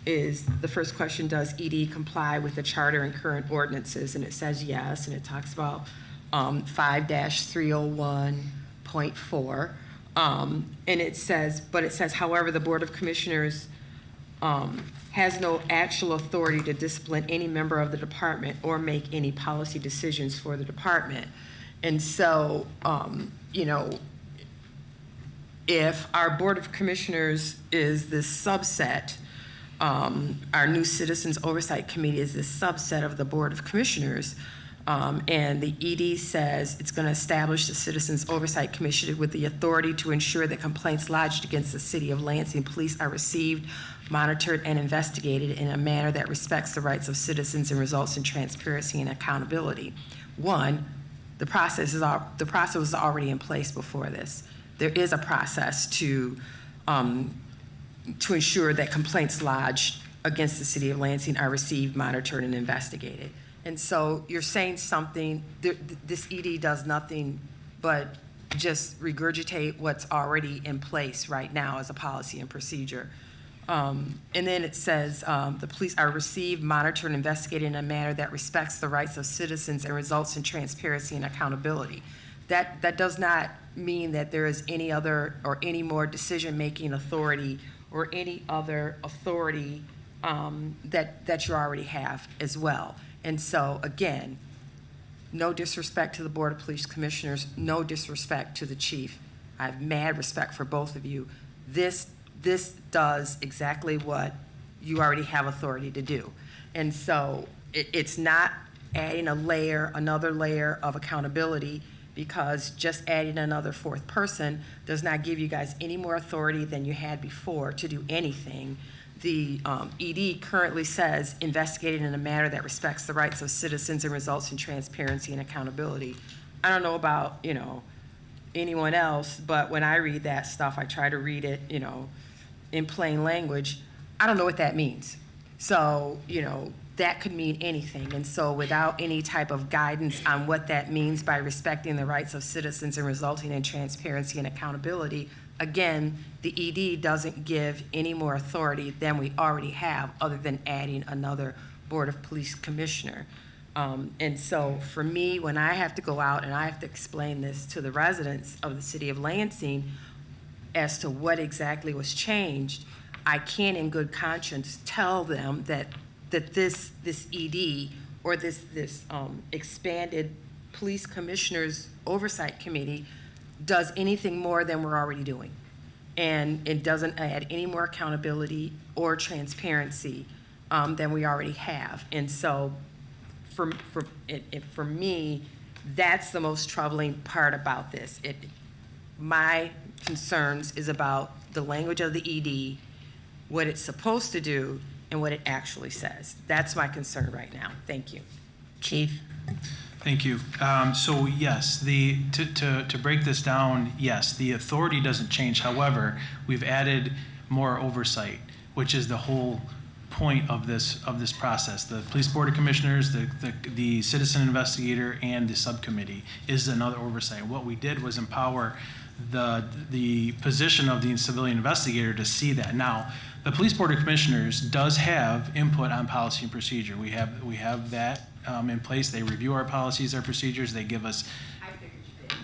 is the first question, does ED comply with the charter and current ordinances? And it says yes, and it talks about 5-301.4. And it says, however, the Board of Commissioners has no actual authority to discipline any member of the department or make any policy decisions for the department. And so, if our Board of Commissioners is this subset, our new Citizens Oversight Committee is this subset of the Board of Commissioners, and the ED says it's going to establish the Citizens Oversight Commission with the authority to ensure that complaints lodged against the City of Lansing Police are received, monitored, and investigated in a manner that respects the rights of citizens and results in transparency and accountability. One, the process was already in place before this. There is a process to ensure that complaints lodged against the City of Lansing are received, monitored, and investigated. And so you're saying something, this ED does nothing but just regurgitate what's already in place right now as a policy and procedure. And then it says the police are received, monitored, and investigated in a manner that respects the rights of citizens and results in transparency and accountability. That does not mean that there is any other or any more decision-making authority or any other authority that you already have as well. And so, again, no disrespect to the Board of Police Commissioners, no disrespect to the chief. I have mad respect for both of you. This does exactly what you already have authority to do. And so it's not adding another layer of accountability, because just adding another fourth person does not give you guys any more authority than you had before to do anything. The ED currently says investigated in a manner that respects the rights of citizens and results in transparency and accountability. I don't know about, anyone else, but when I read that stuff, I try to read it, in plain language. I don't know what that means. So, that could mean anything. And so without any type of guidance on what that means by respecting the rights of citizens and resulting in transparency and accountability, again, the ED doesn't give any more authority than we already have, other than adding another Board of Police Commissioner. And so for me, when I have to go out and I have to explain this to the residents of the City of Lansing as to what exactly was changed, I can in good conscience tell them that this ED or this expanded Police Commissioners Oversight Committee does anything more than we're already doing. And it doesn't add any more accountability or transparency than we already have. And so for me, that's the most troubling part about this. My concerns is about the language of the ED, what it's supposed to do, and what it actually says. That's my concern right now. Thank you. Chief? Thank you. So yes, to break this down, yes, the authority doesn't change. However, we've added more oversight, which is the whole point of this process. The Police Board of Commissioners, the citizen investigator, and the subcommittee is another oversight. What we did was empower the position of the civilian investigator to see that. Now, the Police Board of Commissioners does have input on policy and procedure. We have that in place. They review our policies, our procedures. They give us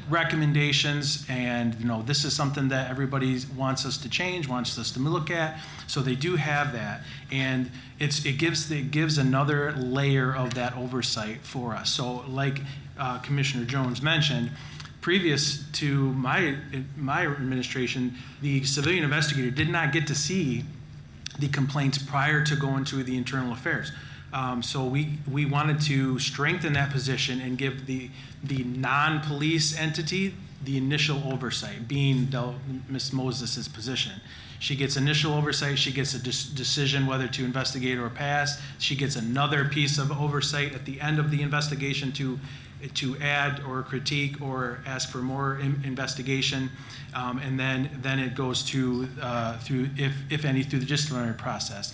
recommendations, and this is something that everybody wants us to change, wants us to look at. So they do have that, and it gives another layer of that oversight for us. So like Commissioner Jones mentioned, previous to my administration, the civilian investigator did not get to see the complaints prior to going to the internal affairs. So we wanted to strengthen that position and give the non-police entity the initial oversight, being Ms. Moses' position. She gets initial oversight. She gets a decision whether to investigate or pass. She gets another piece of oversight at the end of the investigation to add or critique or ask for more investigation, and then it goes through if any through the disciplinary process.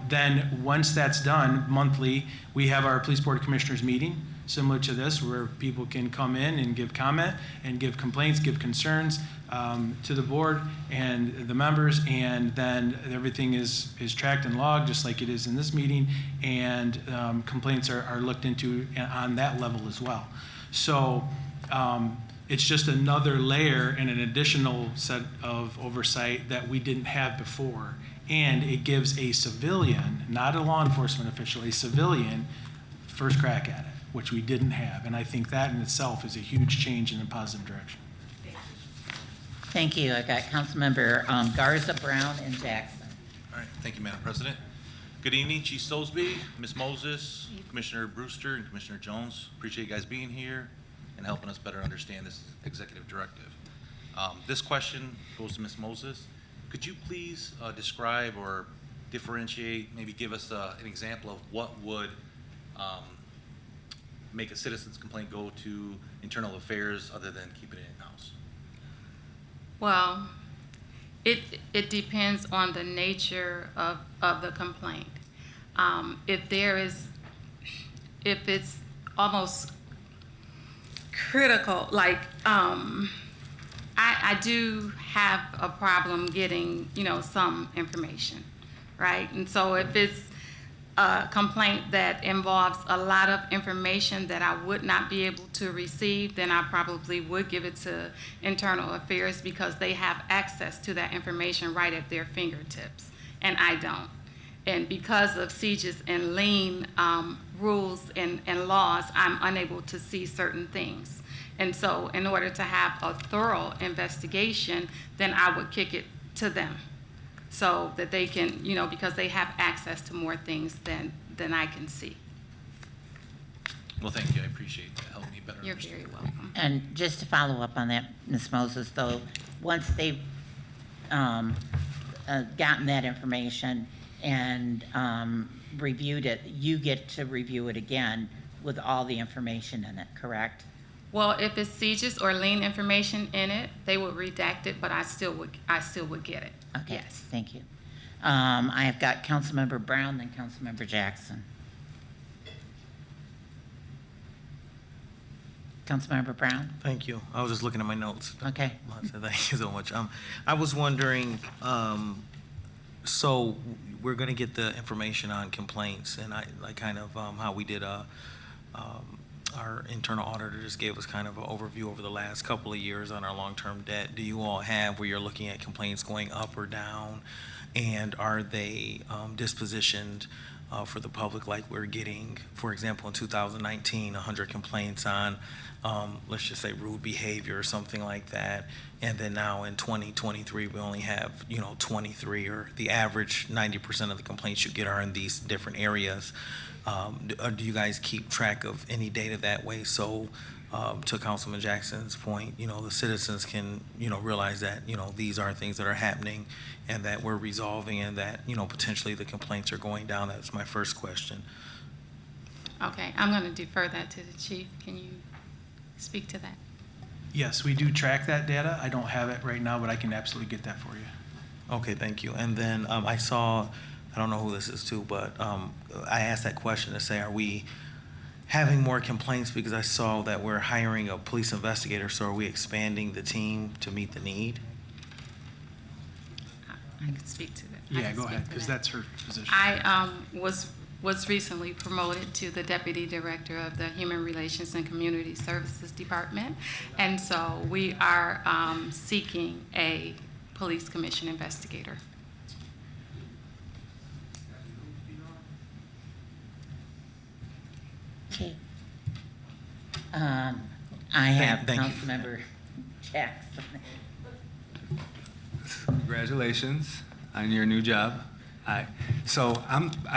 Then once that's done, monthly we have our Police Board of Commissioners meeting, similar to this, where people can come in and give comment and give complaints, give concerns to the board and the members, and then everything is tracked and logged just like it is in this meeting, and complaints are looked into on that level as well. So it's just another layer and an additional set of oversight that we didn't have before, and it gives a civilian, not a law enforcement official, a civilian first crack at it, which we didn't have. And I think that in itself is a huge change in a positive direction. Thank you. I got Councilmember Garza, Brown, and Jackson. All right, thank you, Madam President. Good evening, Chief Stolzby, Ms. Moses, Commissioner Brewster, and Commissioner Jones. Appreciate you guys being here and helping us better understand this executive directive. This question goes to Ms. Moses. Could you please describe or differentiate, maybe give us an example of what would make a citizen's complaint go to internal affairs other than keeping it in-house? Well, it depends on the nature of the complaint. If it's almost critical, like I do have a problem getting, some information, right? And so if it's a complaint that involves a lot of information that I would not be able to receive, then I probably would give it to Internal Affairs because they have access to that information right at their fingertips, and I don't. And because of CJIS and lien rules and laws, I'm unable to see certain things. And so in order to have a thorough investigation, then I would kick it to them, so that they can, because they have access to more things than I can see. Well, thank you. I appreciate that. Help me better You're understand. very welcome. And just to follow up on that, Ms. Moses, though, once they've gotten that information and reviewed it, you get to review it again with all the information in it, correct? Well, if it's CJIS or lien information in it, they would redact it, but I still would get it. Okay, Yes. thank you. I have got Councilmember Brown, then Councilmember Jackson. Councilmember Brown? Thank you. I was just looking at my notes. Okay. Thank you so much. I was wondering, so we're going to get the information on complaints, and I like kind of how we did our internal auditor just gave us kind of an overview over the last couple of years on our long-term debt. Do you all have where you're looking at complaints going up or down, and are they dispositioned for the public, like we're getting, for example, in 2019, 100 complaints on, let's just say rude behavior or something like that. And then now in 2023, we only have, 23, or the average 90% of the complaints you get are in these different areas. Do you guys keep track of any data that way? So to Councilman Jackson's point, the citizens can, realize that, these are things that are happening and that we're resolving and that, potentially the complaints are going down. That's my first question. Okay, I'm going to defer that to the chief. Can you speak to that? Yes, we do track that data. I don't have it right now, but I can absolutely get that for you. Okay, thank you. And then I saw, I don't know who this is to, but I asked that question to say, are we having more complaints because I saw that we're hiring a police investigator, so are we expanding the team to meet the need? I can speak to that. Yeah, go ahead, because that's her position. I was recently promoted to the Deputy Director of the Human Relations and Community Services Department, and so we are seeking a police commission investigator. Okay. I have Thank you. Councilmember Jackson. Congratulations on your new job. I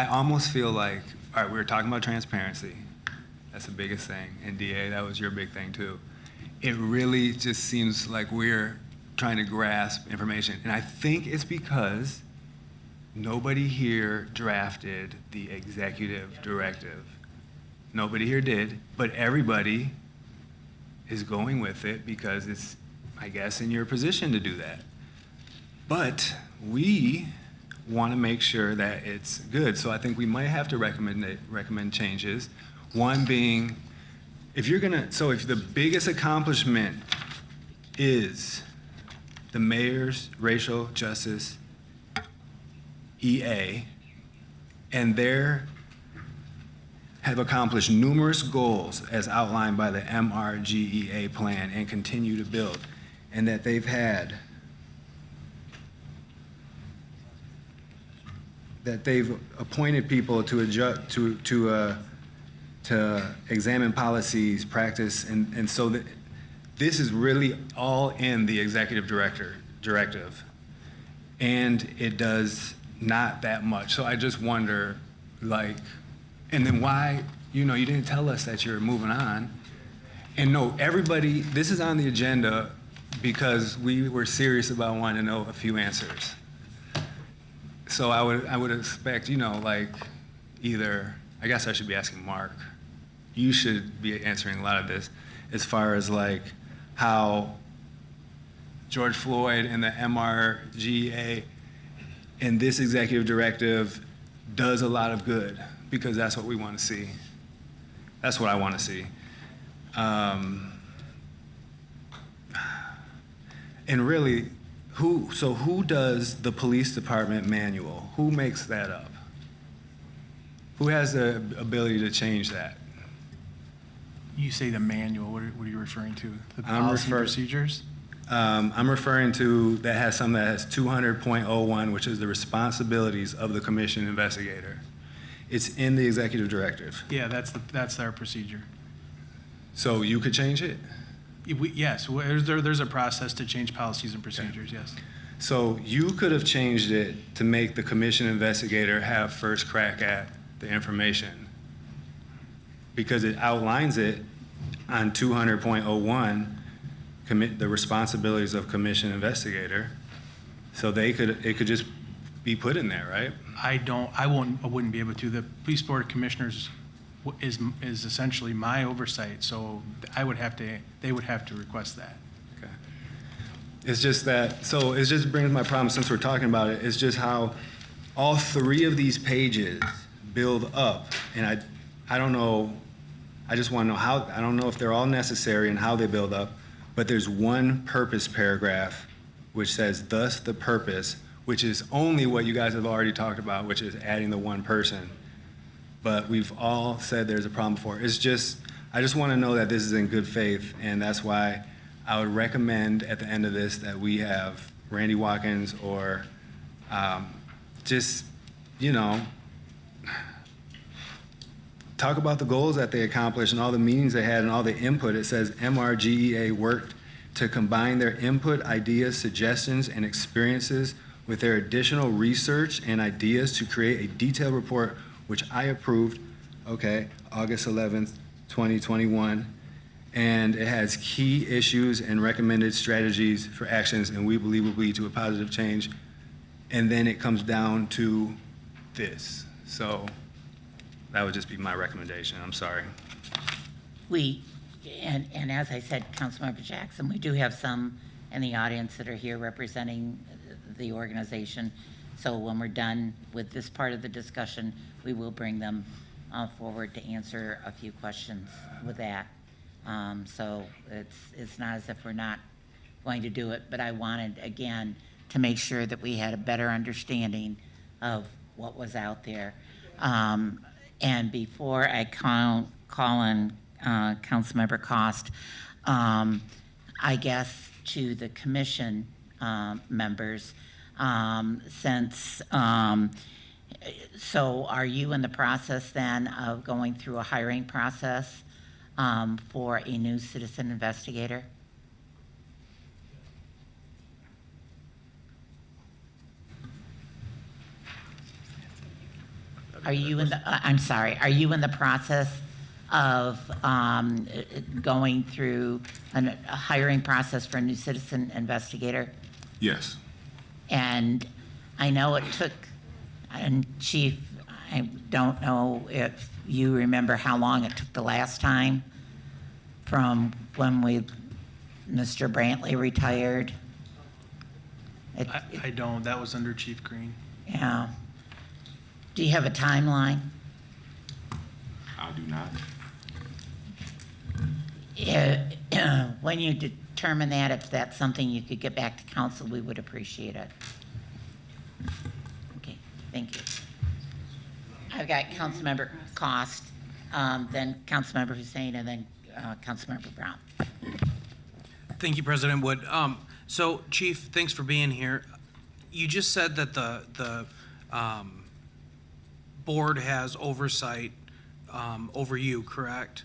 almost feel like, all right, we were talking about transparency. That's the biggest thing. And DA, that was your big thing too. It really just seems like we're trying to grasp information. And I think it's because nobody here drafted the executive directive. Nobody here did, but everybody is going with it because it's, I guess, in your position to do that. But we want to make sure that it's good. So I think we might have to recommend changes. One being, if the biggest accomplishment is the mayor's racial justice EA, and they have accomplished numerous goals as outlined by the MRGEA plan and continue to build, and that they've had that they've appointed people to adjust to examine policies, practice, and so that this is really all in the executive directive, and it does not that much. So I just wonder, and then why, you didn't tell us that you're moving on. And no, everybody, this is on the agenda because we were serious about wanting to know a few answers. So I would expect, either, I guess I should be asking Mark. You should be answering a lot of this as far as how George Floyd and the MRGA and this executive directive does a lot of good, because that's what we want to see. That's what I want to see. And really, who does the police department manual? Who makes that up? Who has the ability to change that? You say the manual, what are you referring to? The policy and procedures? I'm referring to that has something that has 200.01, which is the responsibilities of the commission investigator. It's in the executive directive. Yeah, that's our procedure. So you could change it? Yes, there's a process to change policies and procedures, yes. So you could have changed it to make the commission investigator have first crack at the information, because it outlines it on 200.01, the responsibilities of commission investigator. So it could just be put in there, right? I wouldn't be able to. The police board of commissioners is essentially my oversight, so they would have to request that. Okay. It's just that, so it just brings my problem, since we're talking about it, it's just how all three of these pages build up, and I don't know, I just want to know how, I don't know if they're all necessary and how they build up, but there's one purpose paragraph which says, thus the purpose, which is only what you guys have already talked about, which is adding the one person. But we've all said there's a problem before. It's just, I just want to know that this is in good faith, and that's why I would recommend at the end of this that we have Randy Watkins or just, talk about the goals that they accomplished and all the meetings they had and all the input. It says MRGEA worked to combine their input, ideas, suggestions, and experiences with their additional research and ideas to create a detailed report, which I approved, August 11th, 2021. And it has key issues and recommended strategies for actions, and we believe will lead to a positive change. And then it comes down to this. So that would just be my recommendation. I'm sorry. And as I said, Councilmember Jackson, we do have some in the audience that are here representing the organization. So when we're done with this part of the discussion, we will bring them forward to answer a few questions with that. So it's not as if we're not going to do it, but I wanted, again, to make sure that we had a better understanding of what was out there. And before I call on Councilmember Cost, I guess to the commission members, so are you in the process then of going through a hiring process for a new citizen investigator? Are you in the, I'm sorry, are you in the process of going through a hiring process for a new citizen investigator? Yes. And I know it took, and Chief, I don't know if you remember how long it took the last time from when Mr. Brantley retired. I don't. That was under Chief Green. Yeah. Do you have a timeline? I do not. When you determine that, if that's something you could get back to council, we would appreciate it. Okay, thank you. I've got Councilmember Cost, then Councilmember Hussein, and then Councilmember Brown. Thank you, President Wood. So, Chief, thanks for being here. You just said that the board has oversight over you, correct?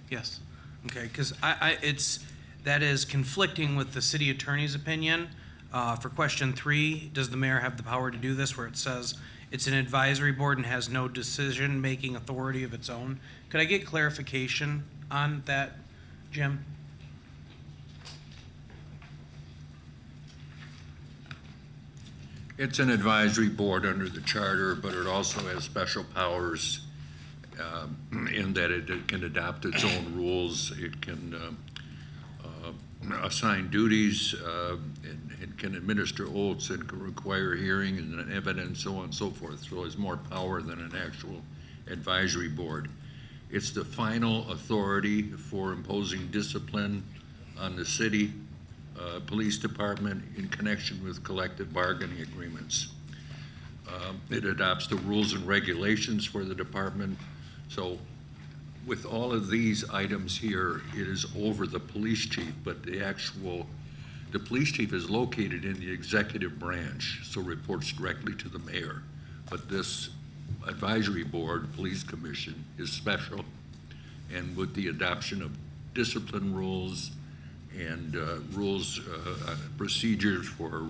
Yes. Okay, because that is conflicting with the city attorney's opinion. For question 3, does the mayor have the power to do this, where it says it's an advisory board and has no decision-making authority of its own? Could I get clarification on that, Jim? It's an advisory board under the charter, but it also has special powers in that it can adopt its own rules. It can assign duties. It can administer oaths and can require hearing and evidence, so on and so forth. So it's more power than an actual advisory board. It's the final authority for imposing discipline on the city police department in connection with collective bargaining agreements. It adopts the rules and regulations for the department. So with all of these items here, it is over the police chief, but the police chief is located in the executive branch, so reports directly to the mayor. But this advisory board, police commission, is special, and with the adoption of discipline rules and procedures for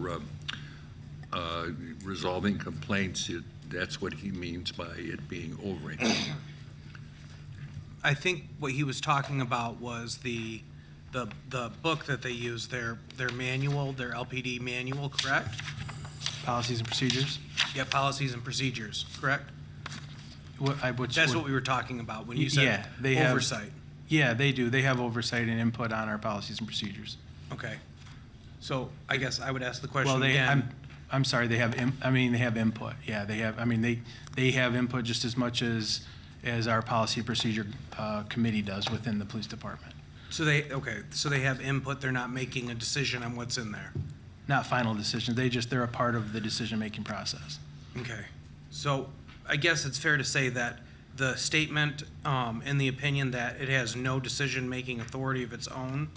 resolving complaints, that's what he means by it being over. I think what he was talking about was the book that they use, their manual, their LPD manual, correct? Policies and procedures? Yeah, policies and procedures, correct? That's That's what we were talking about when you said oversight. Yeah, they do. They have oversight and input on our policies and procedures. Okay. So I guess I would ask the question Well, again. I'm sorry, they have input. Yeah, they have input just as much as our policy and procedure committee does within the police department. So they have input, they're not making a decision on what's in there. Not final decisions. They're a part of the decision-making process. Okay. So I guess it's fair to say that the statement in the opinion that it has no decision-making authority of its own.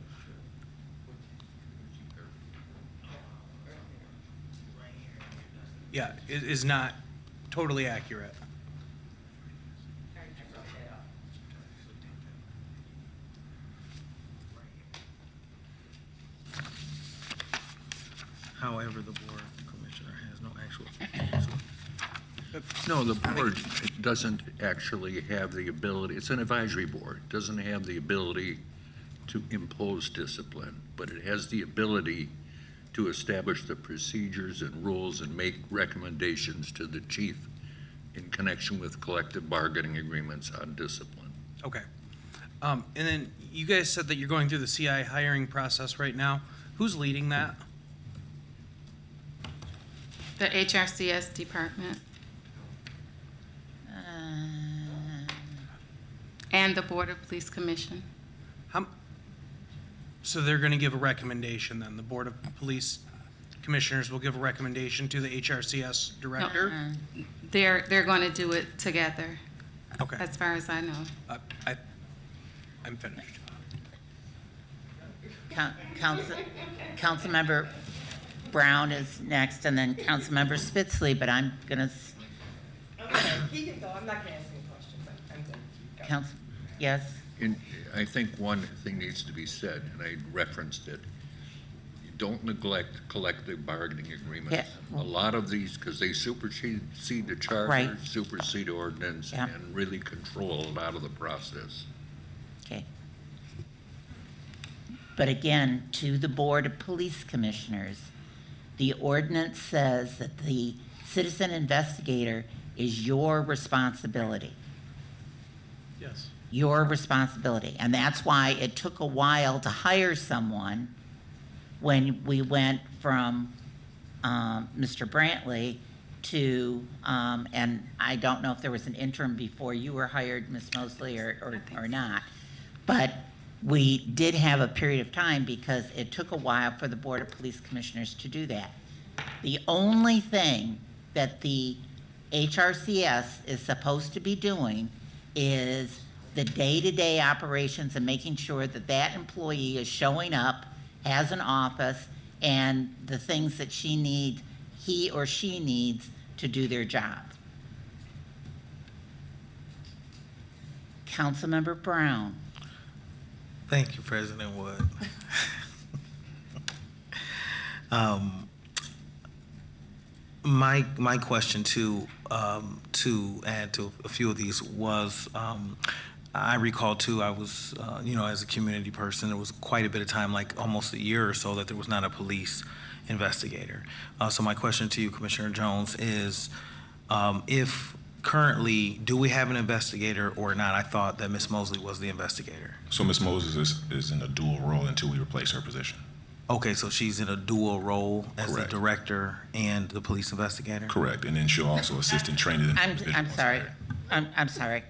Yeah, is not totally accurate. whatever the board commissioner has no actual. No, the board doesn't actually have the ability, it's an advisory board, doesn't have the ability to impose discipline, but it has the ability to establish the procedures and rules and make recommendations to the chief in connection with collective bargaining agreements on discipline. Okay. And then you guys said that you're going through the CI hiring process right now. Who's leading that? The HRCS department and the Board of Police Commission. So they're going to give a recommendation then. The Board of Police Commissioners will give a recommendation to the HRCS director? They're going to do it together. Okay. As far as I know. I'm finished. Councilmember Brown is next, and then Councilmember Spitzley, but I'm gonna. He can go, I'm not gonna ask any questions, I'm good. Council, yes? And I think one thing needs to be said, and I referenced it. You don't neglect collective bargaining agreements. Yeah. A lot of these, because they supersede the charter, Right. supersede ordinance, Yeah. and really control a lot of the process. Okay. But again, to the Board of Police Commissioners, the ordinance says that the citizen investigator is your responsibility. Yes. Your responsibility. And that's why it took a while to hire someone when we went from Mr. Brantley to, and I don't know if there was an interim before you were hired, Ms. Mosley, or not. But we did have a period of time because it took a while for the Board of Police Commissioners to do that. The only thing that the HRCS is supposed to be doing is the day-to-day operations and making sure that that employee is showing up, has an office, and the things that he or she needs to do their job. Councilmember Brown. Thank you, President Wood. My question to add to a few of these was, I recall too, I was, as a community person, there was quite a bit of time, like almost a year or so, that there was not a police investigator. So my question to you, Commissioner Jones, is if currently, do we have an investigator or not? I thought that Ms. Mosley was the investigator. So Ms. Moses is in a dual role until we replace her position. Okay, so she's in a dual role as Correct. the director and the police investigator? Correct, and then she'll also assist in training the I'm individual. sorry. I'm sorry.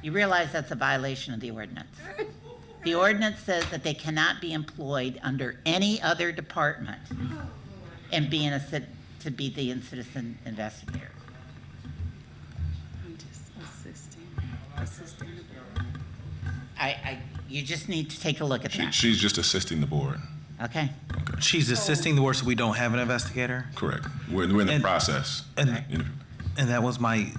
You realize that's a violation of the ordinance. The ordinance says that they cannot be employed under any other department and be to be the citizen investigator. I'm just assisting the board. You just need to take a look at that. She's just assisting the board. Okay? She's assisting the board, so we don't have an investigator? Correct. We're in the process. And that was my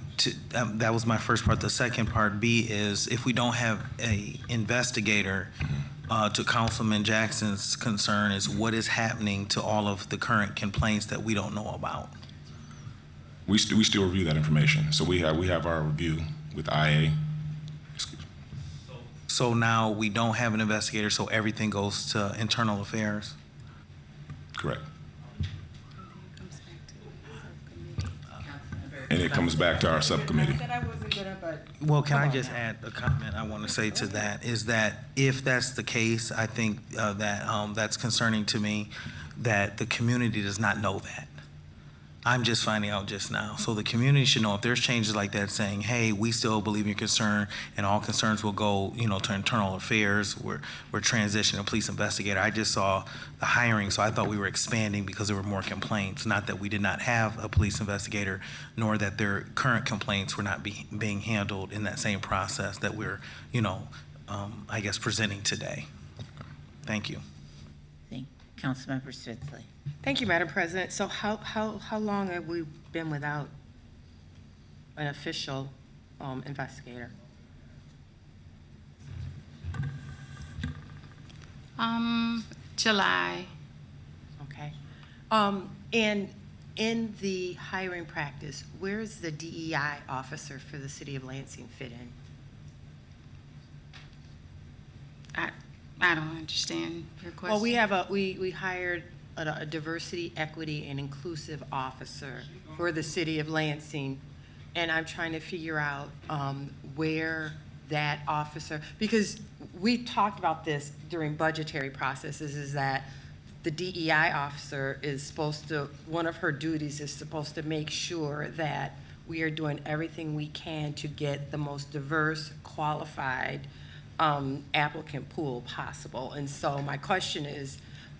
first part. The second part, B, is if we don't have a investigator, to Councilman Jackson's concern, is what is happening to all of the current complaints that we don't know about? We still review that information. So we have our review with IA. So now we don't have an investigator, so everything goes to internal affairs? Correct. And it comes back to our subcommittee. Well, can I just add a comment I want to say to that, is that if that's the case, I think that that's concerning to me, that the community does not know that. I'm just finding out just now. So the community should know if there's changes like that saying, hey, we still believe in your concern and all concerns will go, to internal affairs. We're transitioning to police investigator. I just saw the hiring, so I thought we were expanding because there were more complaints. Not that we did not have a police investigator, nor that their current complaints were not being handled in that same process that we're, I guess, presenting today. Thank you. Councilmember Spitzley. Thank you, Madam President. So how long have we been without an official investigator? July. Okay. And in the hiring practice, where is the DEI officer for the city of Lansing fit in? I don't understand your question. Well, we have we hired a diversity, equity, and inclusive officer for the city of Lansing, and I'm trying to figure out where that officer, because we talked about this during budgetary processes, is that the DEI officer is supposed to, one of her duties is supposed to make sure that we are doing everything we can to get the most diverse, qualified applicant pool possible. And so my question is,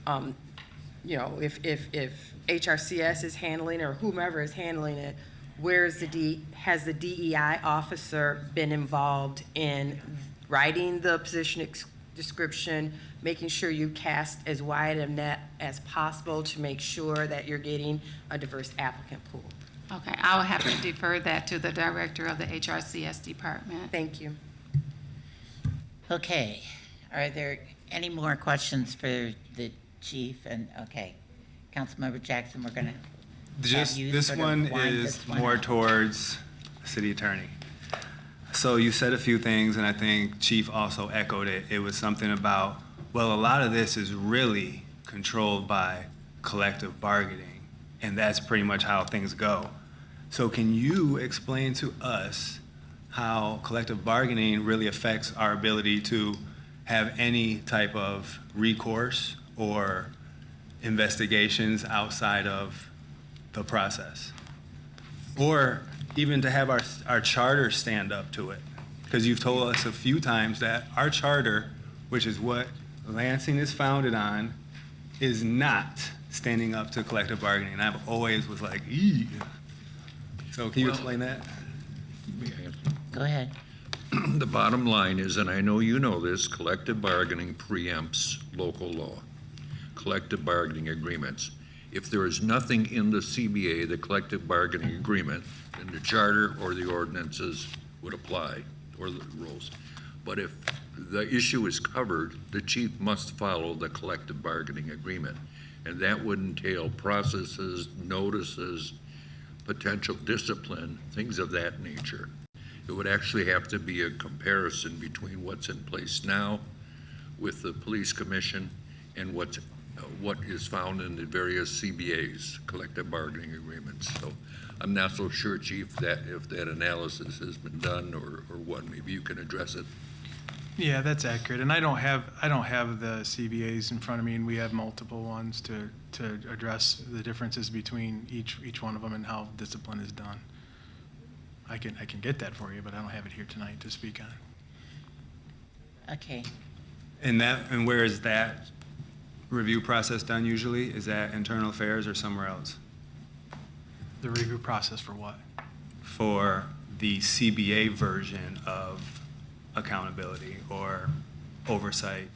you know, if HRCS is handling or whomever is handling it, has the DEI officer been involved in writing the position description, making sure you cast as wide a net as possible to make sure that you're getting a diverse applicant pool? Okay, I will have to defer that to the director of the HRCS department. Thank you. Okay, are there any more questions for the chief? And, okay, Councilmember Jackson, we're gonna Just, have you this sort of one wind is this one more up. towards city attorney. So you said a few things, and I think Chief also echoed it. It was something about, well, a lot of this is really controlled by collective bargaining, and that's pretty much how things go. So can you explain to us how collective bargaining really affects our ability to have any type of recourse or investigations outside of the process? Or even to have our charter stand up to it? Because you've told us a few times that our charter, which is what Lansing is founded on, is not standing up to collective bargaining. And I've always was like, eee. So can you explain that? Go ahead. The bottom line is, and I know you know this, collective bargaining preempts local law, collective bargaining agreements. If there is nothing in the CBA, the collective bargaining agreement, then the charter or the ordinances would apply, or the rules. But if the issue is covered, the chief must follow the collective bargaining agreement. And that would entail processes, notices, potential discipline, things of that nature. It would actually have to be a comparison between what's in place now with the police commission and what is found in the various CBAs, collective bargaining agreements. So I'm not so sure, Chief, that if that analysis has been done or what, maybe you can address it. Yeah, that's accurate. And I don't have the CBAs in front of me, and we have multiple ones to address the differences between each one of them and how discipline is done. I can get that for you, but I don't have it here tonight to speak on. Okay. And where is that review process done usually? Is that internal affairs or somewhere else? The review process for what? For the CBA version of accountability or oversight.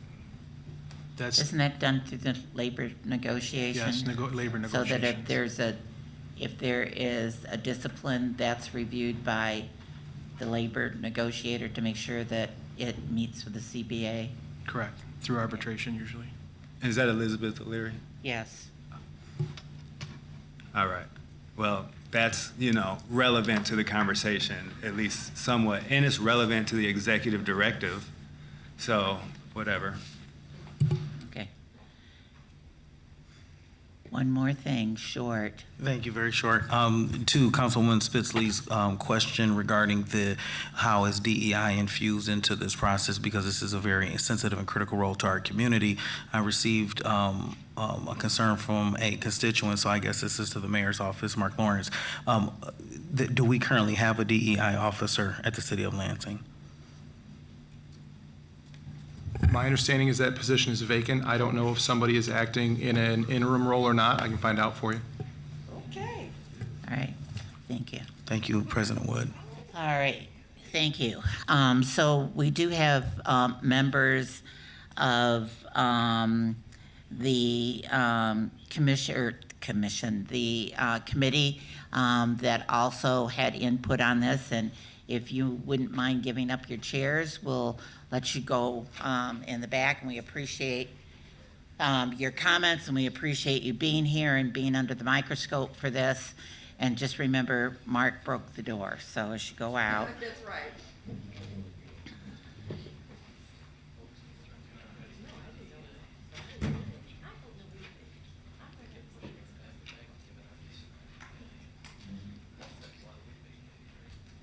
Isn't that done through the labor negotiation? Yes, labor So that negotiations. if there is a discipline, that's reviewed by the labor negotiator to make sure that it meets with the CBA? Correct, through arbitration usually. Is that Elizabeth O'Leary? Yes. All right. Well, that's, relevant to the conversation, at least somewhat, and it's relevant to the executive directive. So, whatever. Okay. One more thing, short. Thank you, very short. To Councilwoman Spitzley's question regarding how is DEI infused into this process, because this is a very sensitive and critical role to our community. I received a concern from a constituent, so I guess this is to the mayor's office, Mark Lawrence. Do we currently have a DEI officer at the city of Lansing? My understanding is that position is vacant. I don't know if somebody is acting in an interim role or not. I can find out for you. Okay. All right, thank you. Thank you, President Wood. All right, thank you. So we do have members of the committee that also had input on this, and if you wouldn't mind giving up your chairs, we'll let you go in the back, and we appreciate your comments, and we appreciate you being here and being under the microscope for this. And just remember, Mark broke the door, so as you go out. That's right.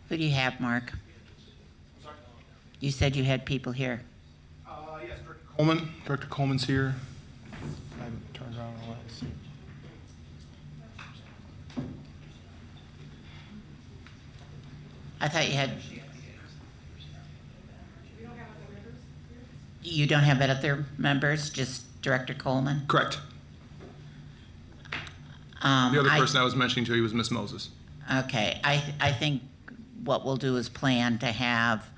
Who do you have, Mark? You said you had people here. Yes, Director Coleman. Director Coleman's here. I haven't turned around in a while. I thought you had. You don't have other members, just Director Coleman? Correct. The other person I was mentioning to you was Ms. Moses. Okay, I think what we'll do is plan to have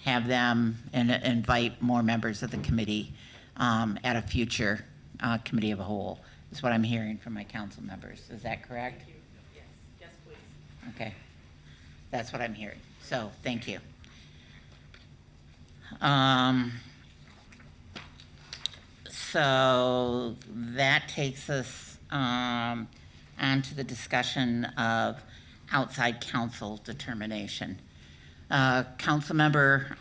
them and invite more members of the committee at a future committee of a whole, is what I'm hearing from my council members. Is that correct? Thank you. Yes, please. Okay, that's what I'm hearing. So, thank you. So that takes us on to the discussion of outside counsel determination. Councilmember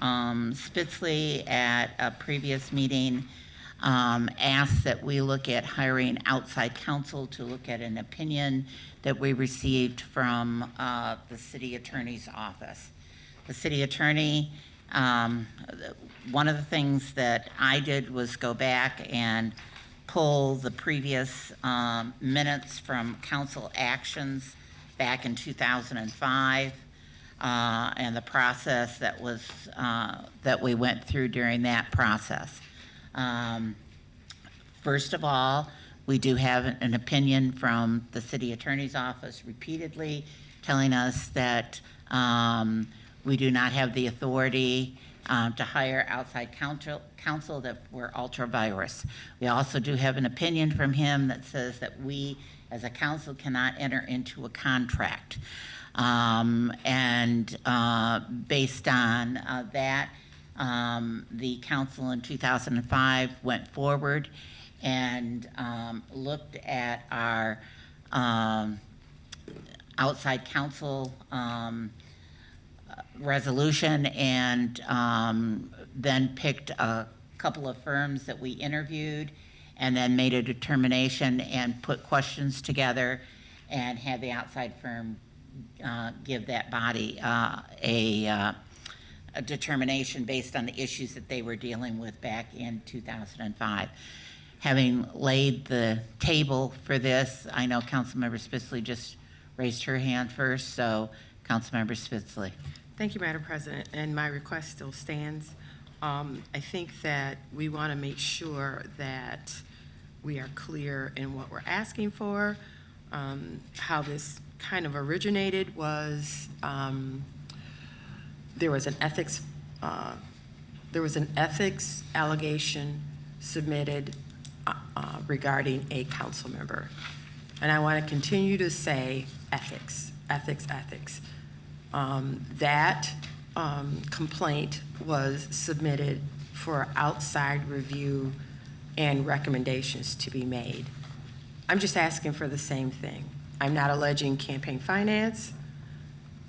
Spitzley at a previous meeting asked that we look at hiring outside counsel to look at an opinion that we received from the city attorney's office. The city attorney, one of the things that I did was go back and pull the previous minutes from council actions back in 2005 and the process that was that we went through during that process. First of all, we do have an opinion from the city attorney's office repeatedly telling us that we do not have the authority to hire outside counsel that we're ultra virus. We also do have an opinion from him that says that we as a council cannot enter into a contract. And based on that, the council in 2005 went forward and looked at our outside counsel resolution and then picked a couple of firms that we interviewed and then made a determination and put questions together and had the outside firm give that body a determination based on the issues that they were dealing with back in 2005. Having laid the table for this, I know Councilmember Spitzley just raised her hand first, so Councilmember Spitzley. Thank you, Madam President, and my request still stands. I think that we want to make sure that we are clear in what we're asking for. How this kind of originated was there was an ethics allegation submitted regarding a council member, and I want to continue to say ethics. That complaint was submitted for outside review and recommendations to be made. I'm just asking for the same thing. I'm not alleging campaign finance,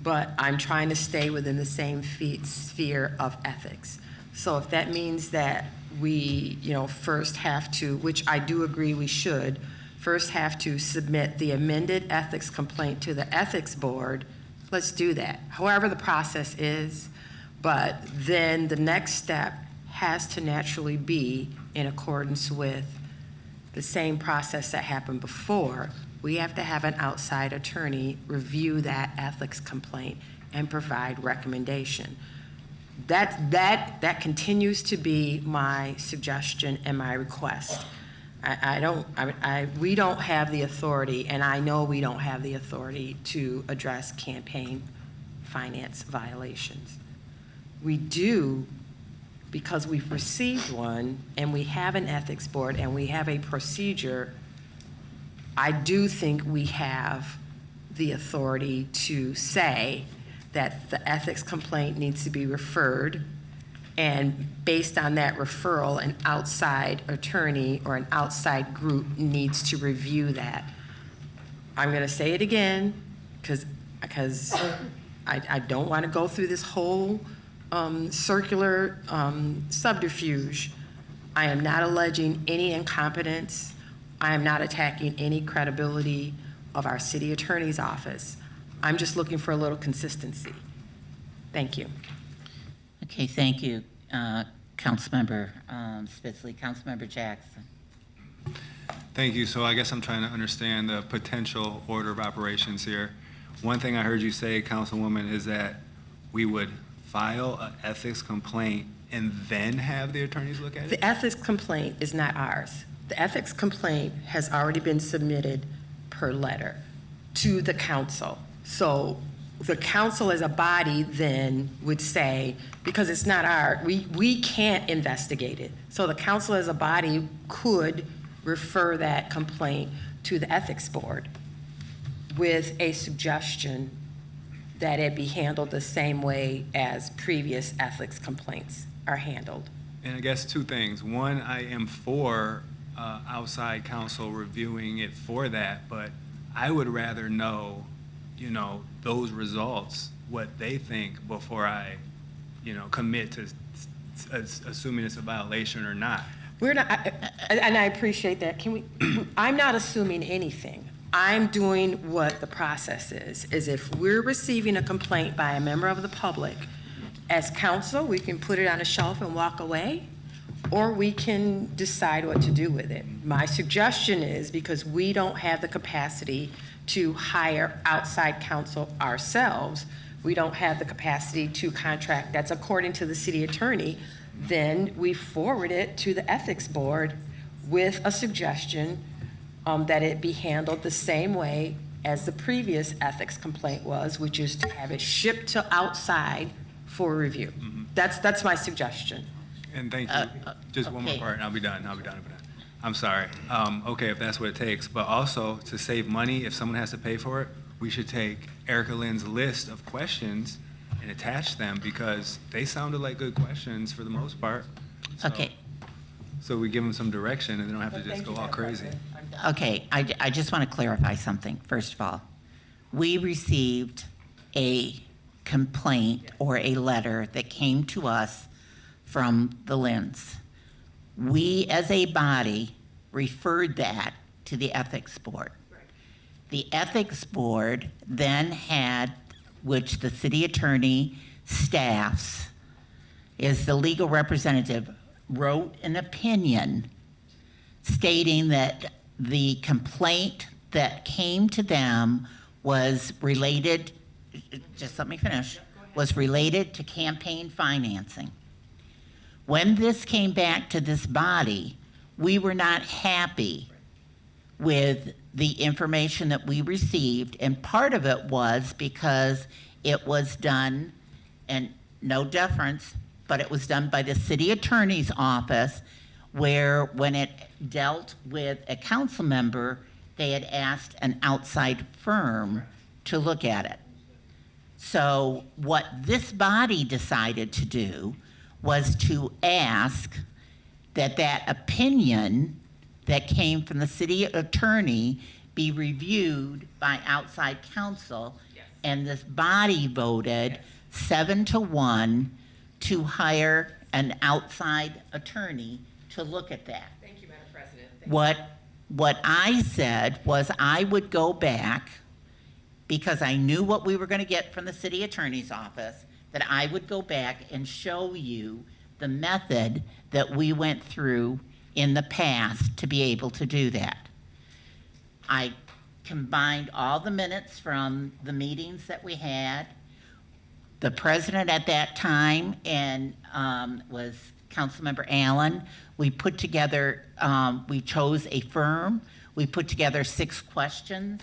but I'm trying to stay within the same sphere of ethics. So if that means that we, first have to, which I do agree we should, first have to submit the amended ethics complaint to the ethics board, let's do that. However the process is, but then the next step has to naturally be in accordance with the same process that happened before. We have to have an outside attorney review that ethics complaint and provide recommendation. That continues to be my suggestion and my request. We don't have the authority, and I know we don't have the authority to address campaign finance violations. We do because we've received one and we have an ethics board and we have a procedure. I do think we have the authority to say that the ethics complaint needs to be referred And based on that referral, an outside attorney or an outside group needs to review that. I'm going to say it again, because I don't want to go through this whole circular subterfuge. I am not alleging any incompetence. I am not attacking any credibility of our city attorney's office. I'm just looking for a little consistency. Thank you. Okay, thank you, Councilmember Spitzley. Councilmember Jackson. Thank you. So I guess I'm trying to understand the potential order of operations here. One thing I heard you say, Councilwoman, is that we would file an ethics complaint and then have the attorneys look at it? The ethics complaint is not ours. The ethics complaint has already been submitted per letter to the council. So the council as a body then would say, because it's not we can't investigate it. So the council as a body could refer that complaint to the ethics board with a suggestion that it be handled the same way as previous ethics complaints are handled. And I guess two things. One, I am for outside counsel reviewing it for that, but I would rather know, those results, what they think before I, commit to assuming it's a violation or not. We're not, and I appreciate that. I'm not assuming anything. I'm doing what the process is if we're receiving a complaint by a member of the public, as council, we can put it on a shelf and walk away, or we can decide what to do with it. My suggestion is, because we don't have the capacity to hire outside counsel ourselves, we don't have the capacity to contract, that's according to the city attorney, then we forward it to the ethics board with a suggestion that it be handled the same way as the previous ethics complaint was, which is to have it shipped to outside for review. Mm-hmm. That's my suggestion. And thank you. Just one more part, and I'll be done. I'm sorry. Okay, if that's what it takes. But also, to save money, if someone has to pay for it, we should take Erica Lynn's list of questions and attach them, because they sounded like good questions for the most part. Okay. So we give them some direction, and they don't have to just go all crazy. Okay, I just want to clarify something, first of all. We received a complaint or a letter that came to us from the Lynns. We, as a body, referred that to the ethics board. The ethics board then had, which the city attorney staffs, is the legal representative, wrote an opinion stating that the complaint that came to them was related, just let me finish, was related to campaign financing. When this came back to this body, we were not happy with the information that we received, and part of it was because it was done, and no deference, but it was done by the city attorney's office, where when it dealt with a council member, they had asked an outside firm to look at it. So what this body decided to do was to ask that that opinion that came from the city attorney be reviewed by outside counsel, and this body voted 7-1 to hire an outside attorney to look at that. Thank you, Madam President. What I said was I would go back, because I knew what we were going to get from the city attorney's office, that I would go back and show you the method that we went through in the past to be able to do that. I combined all the minutes from the meetings that we had. The president at that time was Councilmember Allen. We put together, we chose a firm. We put together 6 questions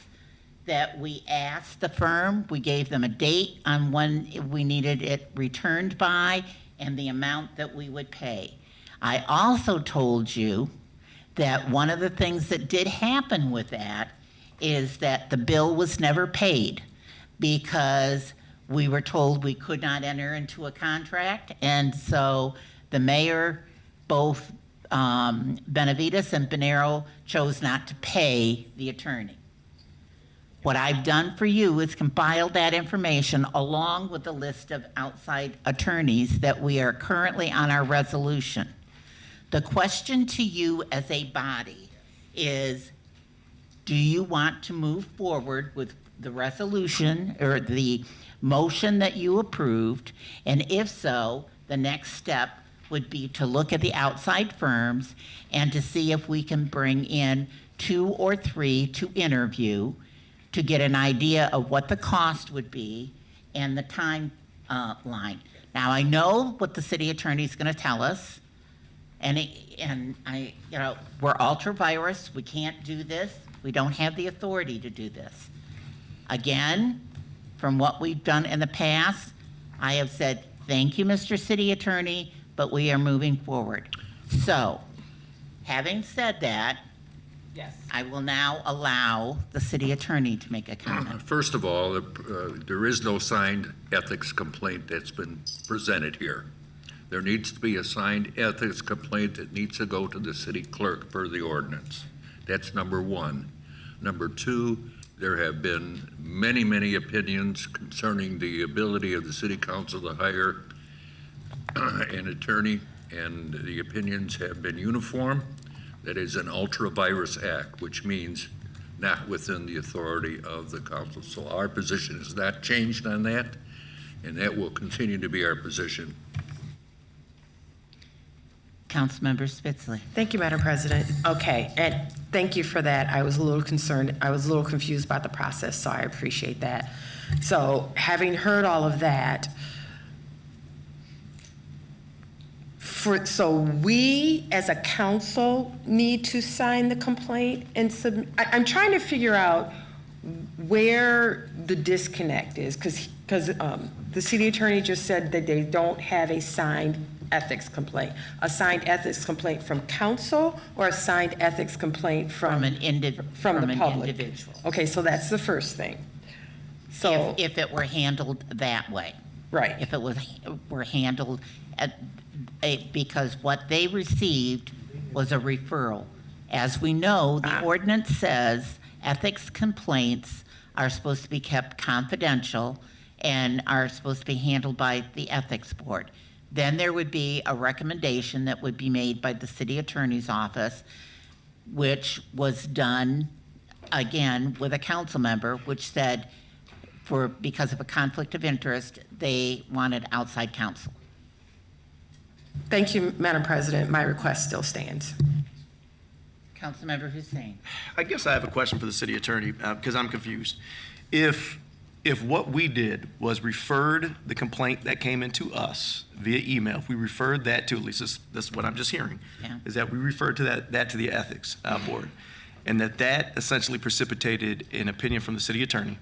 that we asked the firm. We gave them a date on when we needed it returned by and the amount that we would pay. I also told you that one of the things that did happen with that is that the bill was never paid, because we were told we could not enter into a contract, and so the mayor, both Benavides and Bonero, chose not to pay the attorney. What I've done for you is compiled that information along with the list of outside attorneys that we are currently on our resolution. The question to you as a body is, do you want to move forward with the resolution or the motion that you approved? And if so, the next step would be to look at the outside firms and to see if we can bring in 2 or 3 to interview to get an idea of what the cost would be and the time line. Now, I know what the city attorney is going to tell us, and we're ultra virus. We can't do this. We don't have the authority to do this. Again, from what we've done in the past, I have said, thank you, Mr. City Attorney, but we are moving forward. So, having said that, Yes. I will now allow the city attorney to make a comment. First of all, there is no signed ethics complaint that's been presented here. There needs to be a signed ethics complaint that needs to go to the city clerk per the ordinance. That's number one. Number two, there have been many, many opinions concerning the ability of the city council to hire an attorney, and the opinions have been uniform. That is an ultra-virus act, which means not within the authority of the council. So our position is not changed on that, and that will continue to be our position. Councilmember Spitzley. Thank you, Madam President. Okay, and thank you for that. I was a little concerned. I was a little confused about the process, so I appreciate that. So having heard all of that, so we as a council need to sign the complaint and submit. I'm trying to figure out where the disconnect is, because the city attorney just said that they don't have a signed ethics complaint. A signed ethics complaint from council or a signed ethics complaint from the public? Individual. Okay, so that's the first thing. So If it were handled that way. Right. If it were handled because what they received was a referral. As we know, the ordinance says ethics complaints are supposed to be kept confidential and are supposed to be handled by the ethics board. Then there would be a recommendation that would be made by the city attorney's office, which was done, again, with a council member, which said because of a conflict of interest, they wanted outside counsel. thank you, Madam President. My request still stands. Councilmember Hussein. I guess I have a question for the city attorney, because I'm confused. If what we did was referred the complaint that came into us via email, if we referred that to, at least this is what I'm just hearing, is that we referred to that to the ethics board, and that essentially precipitated an opinion from the city attorney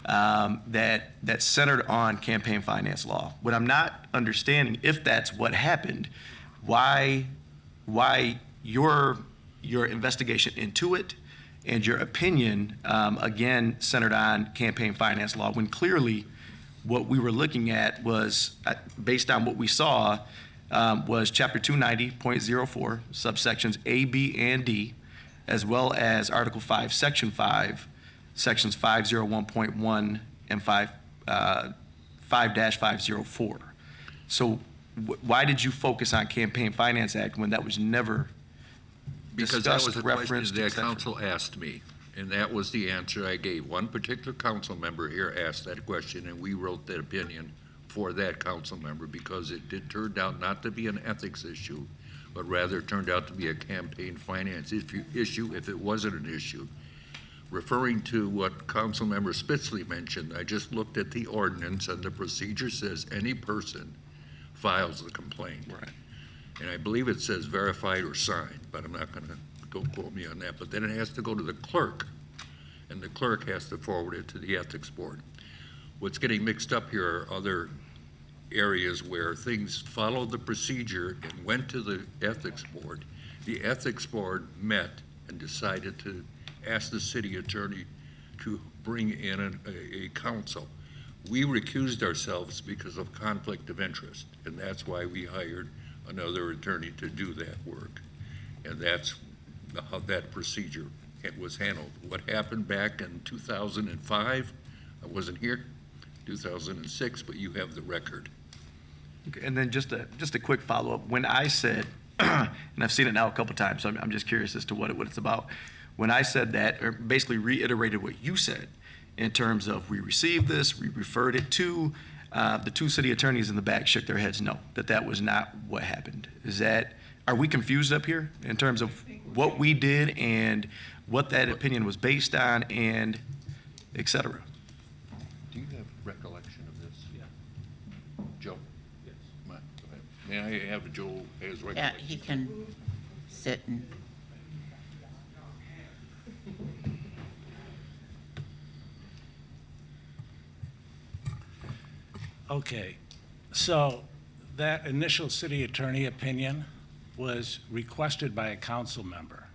that centered on campaign finance law. What I'm not understanding, if that's what happened, why your investigation into it and your opinion, again, centered on campaign finance law, when clearly what we were looking at was, based on what we saw, was Chapter 290.04, subsections A, B, and D, as well as Article 5, Section 5, Sections 501.1 and 5-504. So why did you focus on Campaign Finance Act when that was never Because that was discussed, the referenced, question et that cetera? council asked me, and that was the answer I gave. One particular council member here asked that question, and we wrote that opinion for that council member because it did turn out not to be an ethics issue, but rather turned out to be a campaign finance issue if it wasn't an issue. Referring to what Councilmember Spitzley mentioned, I just looked at the ordinance, and the procedure says any person files the complaint. Right. And I believe it says verified or signed, but I'm not going to, don't quote me on that. But then it has to go to the clerk, and the clerk has to forward it to the ethics board. What's getting mixed up here are other areas where things followed the procedure and went to the ethics board. The ethics board met and decided to ask the city attorney to bring in a counsel. We recused ourselves because of conflict of interest, and that's why we hired another attorney to do that work. And that's how that procedure was handled. What happened back in 2005, I wasn't here, 2006, but you have the record. Okay, and then just a quick follow-up. When I said, and I've seen it now a couple times, so I'm just curious as to what it's about. When I said that, or basically reiterated what you said in terms of we received this, we referred it to, the two city attorneys in the back shook their heads no, that was not what happened. Are we confused up here in terms of what we did and what that opinion was based on and et cetera? Do you have recollection of this? Yeah. Joe? Yes. May I have Joe as recollection? Yeah, he can sit and. Okay, so that initial city attorney opinion was requested by a council member,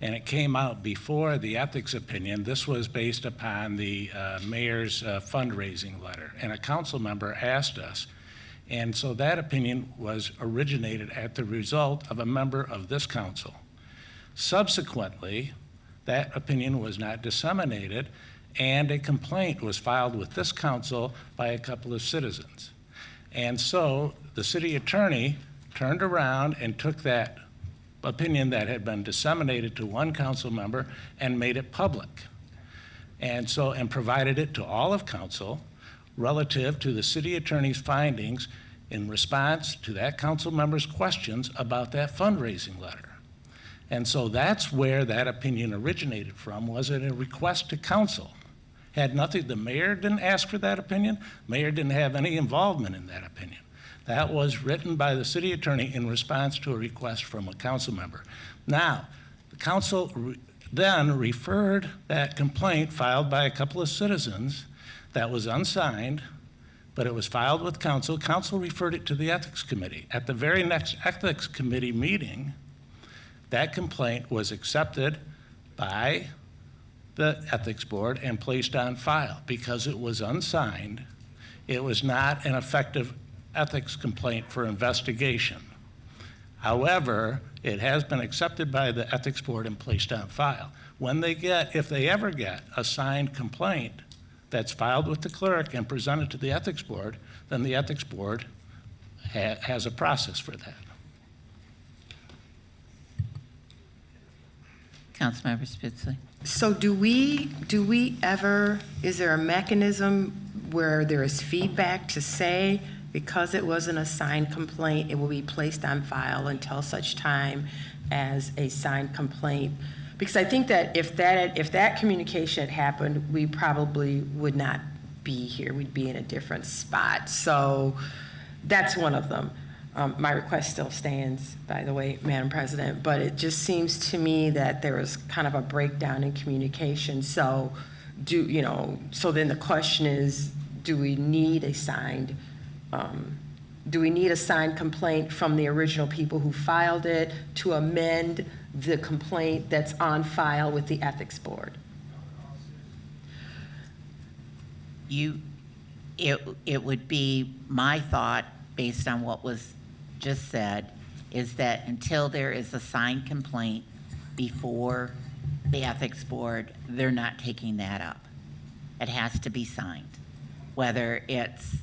and it came out before the ethics opinion. This was based upon the mayor's fundraising letter, and a council member asked us, and so that opinion was originated at the result of a member of this council. Subsequently, that opinion was not disseminated, and a complaint was filed with this council by a couple of citizens. And so the city attorney turned around and took that opinion that had been disseminated to one council member and made it public. And provided it to all of council relative to the city attorney's findings in response to that council member's questions about that fundraising letter. And so that's where that opinion originated from, was it a request to council. Had nothing, the mayor didn't ask for that opinion. Mayor didn't have any involvement in that opinion. That was written by the city attorney in response to a request from a council member. Now, the council then referred that complaint filed by a couple of citizens that was unsigned, but it was filed with council. Council referred it to the ethics committee. At the very next ethics committee meeting, that complaint was accepted by the ethics board and placed on file. Because it was unsigned, it was not an effective ethics complaint for investigation. However, it has been accepted by the ethics board and placed on file. When they get, if they ever get a signed complaint that's filed with the clerk and presented to the ethics board, then the ethics board has a process for that. Councilmember Spitzley. So do we ever, is there a mechanism where there is feedback to say, because it wasn't a signed complaint, it will be placed on file until such time as a signed complaint? Because I think that if that communication had happened, we probably would not be here. We'd be in a different spot. So that's one of them. My request still stands, by the way, Madam President, but it just seems to me that there was kind of a breakdown in communication. So so then the question is, do we need a signed complaint from the original people who filed it to amend the complaint that's on file with the ethics board? It would be my thought, based on what was just said, is that until there is a signed complaint before the ethics board, they're not taking that up. It has to be signed, whether it's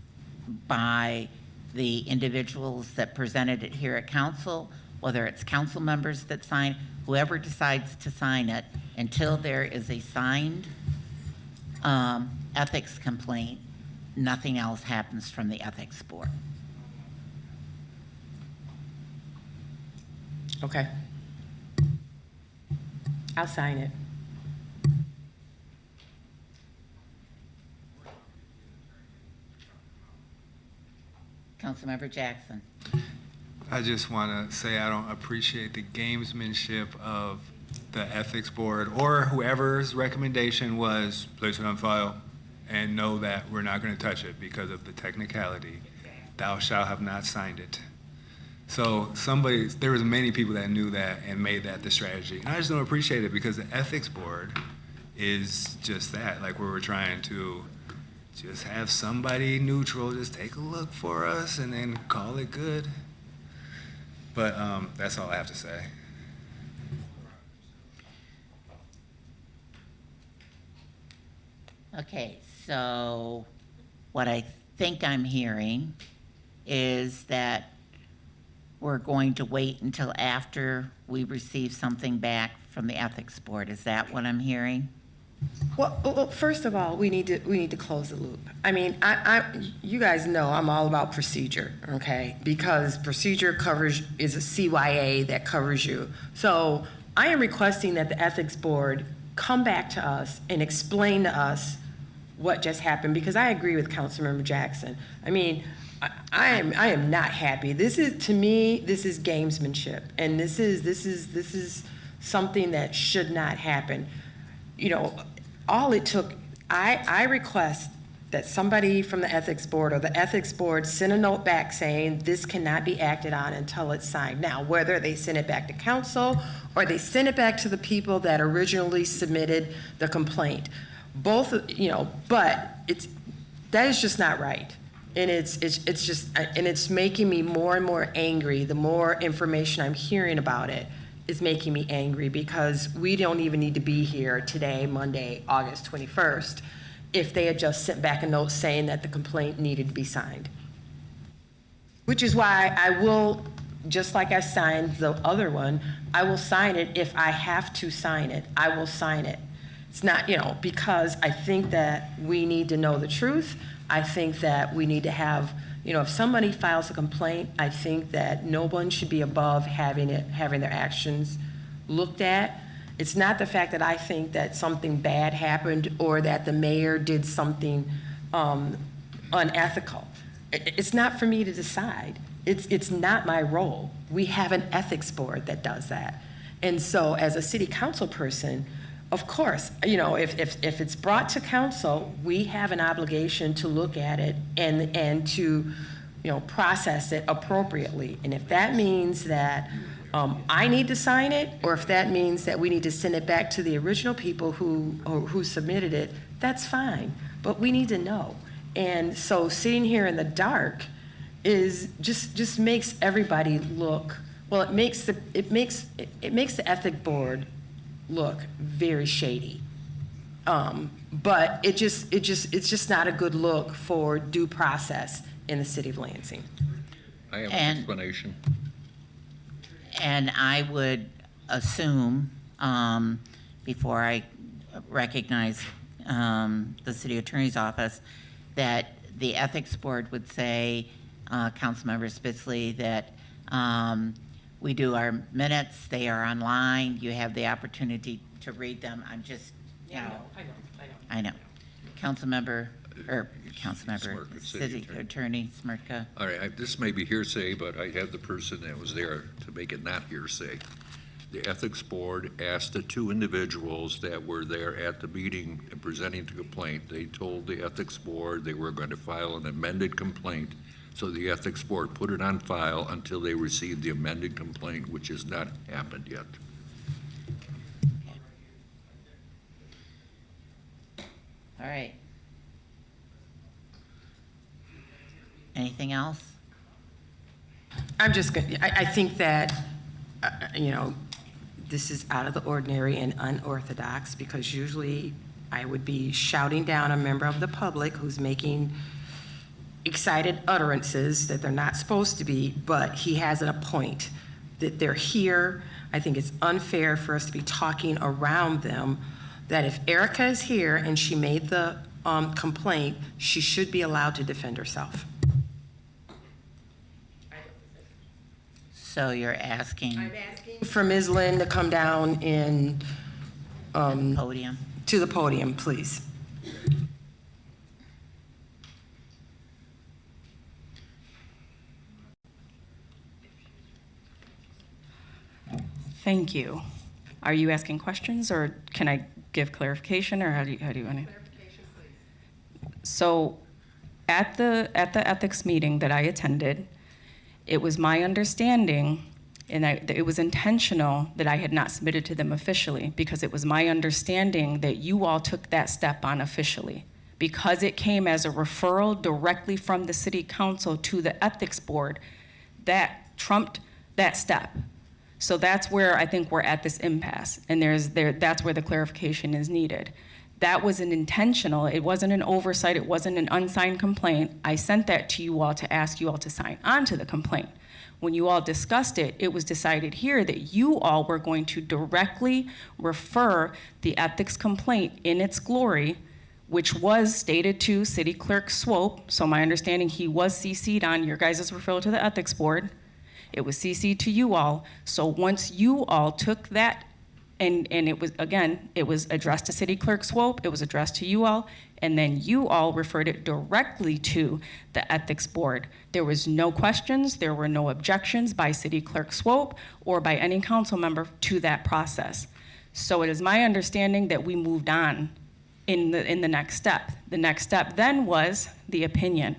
by the individuals that presented it here at council, whether it's council members that sign, whoever decides to sign it, until there is a signed ethics complaint, nothing else happens from the ethics board. Okay. I'll sign it. Councilmember Jackson. I just want to say I don't appreciate the gamesmanship of the ethics board or whoever's recommendation was place it on file and know that we're not going to touch it because of the technicality. Thou shalt have not signed it. So there was many people that knew that and made that the strategy. And I just don't appreciate it because the ethics board is just that, like where we're trying to just have somebody neutral just take a look for us and then call it good. But that's all I have to say. Okay, so what I think I'm hearing is that we're going to wait until after we receive something back from the Ethics Board. Is that what I'm hearing? Well, first of all, we need to close the loop. I mean, you guys know I'm all about procedure, okay? Because procedure is a CYA that covers you. So I am requesting that the Ethics Board come back to us and explain to us what just happened, because I agree with Councilmember Jackson. I mean, I am not happy. To me, this is gamesmanship, and this is something that should not happen. You know, all it took, I request that somebody from the Ethics Board or the Ethics Board send a note back saying this cannot be acted on until it's signed. Now, whether they send it back to council or they send it back to the people that originally submitted the complaint, both, but that is just not right. And it's making me more and more angry. The more information I'm hearing about it is making me angry, because we don't even need to be here today, Monday, August 21st, if they had just sent back a note saying that the complaint needed to be signed. Which is why I will, just like I signed the other one, I will sign it if I have to sign it. I will sign it. It's not, because I think that we need to know the truth. I think that we need to have, if somebody files a complaint, I think that no one should be above having their actions looked at. It's not the fact that I think that something bad happened or that the mayor did something unethical. It's not for me to decide. It's not my role. We have an ethics board that does that. And so as a city council person, of course, if it's brought to council, we have an obligation to look at it and to, process it appropriately. And if that means that I need to sign it, or if that means that we need to send it back to the original people who submitted it, that's fine. But we need to know. And so sitting here in the dark is just makes everybody look. Well, it makes the ethic board look very shady. But it's just not a good look for due process in the city of Lansing. I have an explanation. And I would assume, before I recognize the city attorney's office, that the ethics board would say, Councilmember Spitzley, that we do our minutes, they are online, you have the opportunity to read them. I'm just, I know. Councilmember, City Attorney Smirka. All right, this may be hearsay, but I have the person that was there to make it not hearsay. The ethics board asked the two individuals that were there at the meeting and presenting the complaint. They told the ethics board they were going to file an amended complaint. So the ethics board put it on file until they received the amended complaint, which has not happened yet. All right. Anything else? I think that, this is out of the ordinary and unorthodox, because usually I would be shouting down a member of the public who's making excited utterances that they're not supposed to be, but he has a point that they're here. I think it's unfair for us to be talking around them, that if Erica is here and she made the complaint, she should be allowed to defend herself. So you're asking? I'm asking for Ms. Lynn to come down in podium. To the podium, please. Thank you. Are you asking questions, or can I give clarification, or how do you want to? Clarification, please. So, at the ethics meeting that I attended, it was my understanding, and that it was intentional that I had not submitted to them officially, because it was my understanding that you all took that step on officially, because it came as a referral directly from the city council to the ethics board, that trumped that step. So that's where I think we're at this impasse, and that's where the clarification is needed. That was an intentional, it wasn't an oversight, it wasn't an unsigned complaint. I sent that to you all to ask you all to sign on to the complaint. When you all discussed it, it was decided here that you all were going to directly refer the ethics complaint in its glory, which was stated to City Clerk Swope. So my understanding, he was CC'd on your guys' referral to the ethics board. It was CC'd to you all. So once you all took that, and it was, again, it was addressed to City Clerk Swope, it was addressed to you all, and then you all referred it directly to the ethics board. There was no questions, there were no objections by City Clerk Swope or by any council member to that process. So it is my understanding that we moved on in the next step. The next step then was the opinion.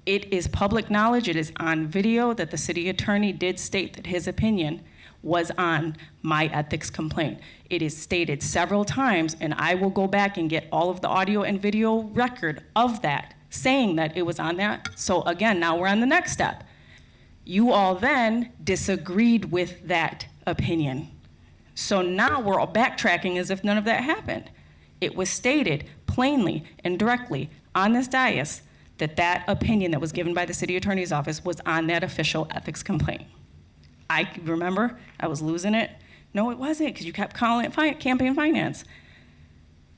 It is public knowledge, it is on video that the city attorney did state that his opinion was on my ethics complaint. It is stated several times, and I will go back and get all of the audio and video record of that, saying that it was on that. So again, now we're on the next step. You all then disagreed with that opinion. So now we're all backtracking as if none of that happened. It was stated plainly and directly on this dais that that opinion that was given by the city attorney's office was on that official ethics complaint. I remember I was losing it. No, it wasn't, because you kept calling it campaign finance.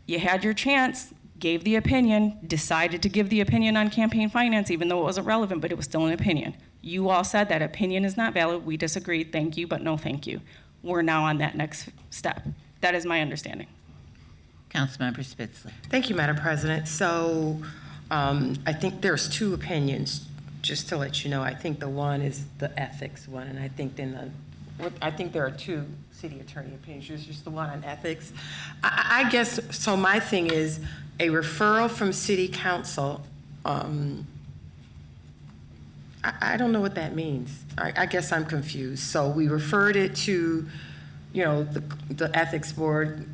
You had your chance, gave the opinion, decided to give the opinion on campaign finance, even though it wasn't relevant, but it was still an opinion. You all said that opinion is not valid. We disagreed. Thank you, but no thank you. We're now on that next step. That is my understanding. Councilmember Spitzley. Thank you, Madam President. So I think there's two opinions, just to let you know. I think the one is the ethics one, and I think I think there are two city attorney opinions. There's just the one on ethics. I guess, so my thing is a referral from city council. I don't know what that means. I guess I'm confused. So we referred it to, the ethics board.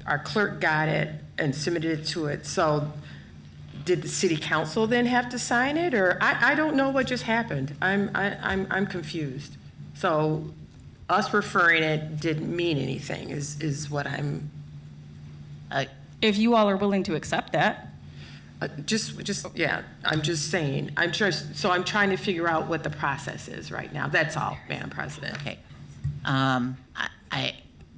Our clerk got it and submitted it to it. So did the city council then have to sign it, or I don't know what just happened. I'm confused. So us referring it didn't mean anything is what I'm. If you all are willing to accept that. Yeah, I'm just saying. So I'm trying to figure out what the process is right now. That's all, Madam President. Okay.